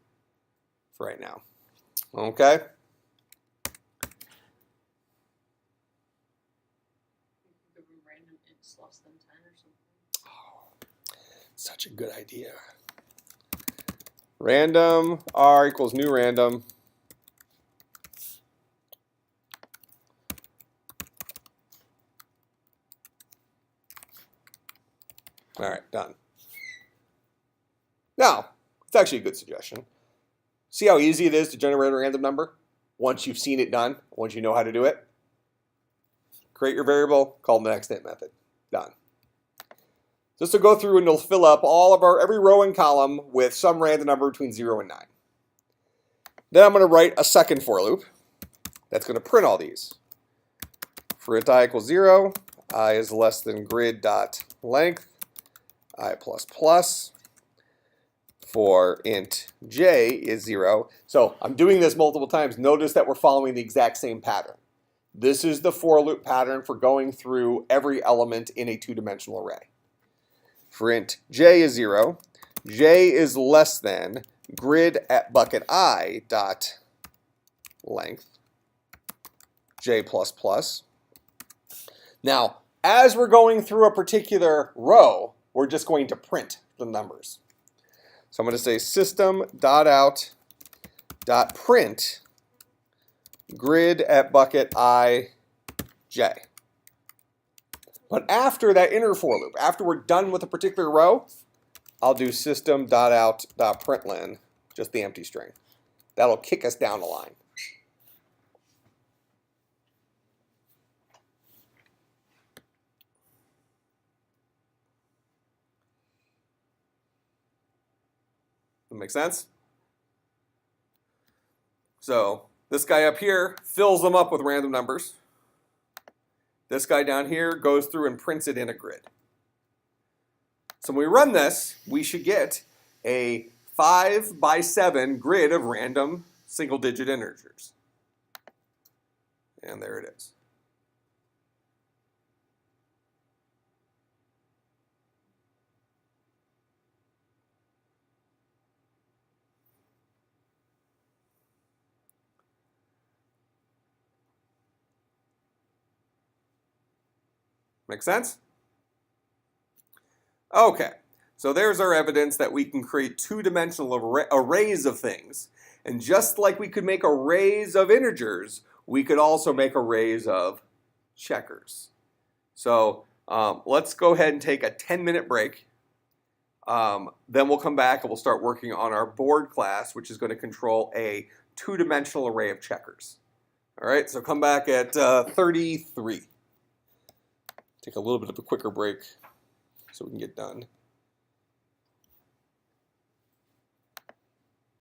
for right now. Okay? Random int less than 10 or something. Oh, such a good idea. Random r equals new random. All right, done. Now, it's actually a good suggestion. See how easy it is to generate a random number once you've seen it done, once you know how to do it? Create your variable, call the next int method. Done. This will go through and it'll fill up all of every row and column with some random number between 0 and 9. Then I'm going to write a second for loop that's going to print all these. For int I equals 0, I is less than grid dot length, I plus plus. For int j is 0. So I'm doing this multiple times. Notice that we're following the exact same pattern. This is the for loop pattern for going through every element in a two-dimensional array. For int j is 0, j is less than grid at bucket I dot length, j plus plus. Now, as we're going through a particular row, we're just going to print the numbers. So I'm going to say system.out.print grid at bucket I, j. But after that inner for loop, after we're done with a particular row, I'll do system.out.println, just the empty string. That'll kick us down the line. That make sense? So this guy up here fills them up with random numbers. This guy down here goes through and prints it in a grid. So when we run this, we should get a 5 by 7 grid of random single-digit integers. And there it is. Make sense? Okay, so there's our evidence that we can create two-dimensional arrays of things. And just like we could make arrays of integers, we could also make arrays of checkers. So let's go ahead and take a 10-minute break. Then we'll come back and we'll start working on our board class, which is going to control a two-dimensional array of checkers. All right, so come back at 33. Take a little bit of a quicker break so we can get done.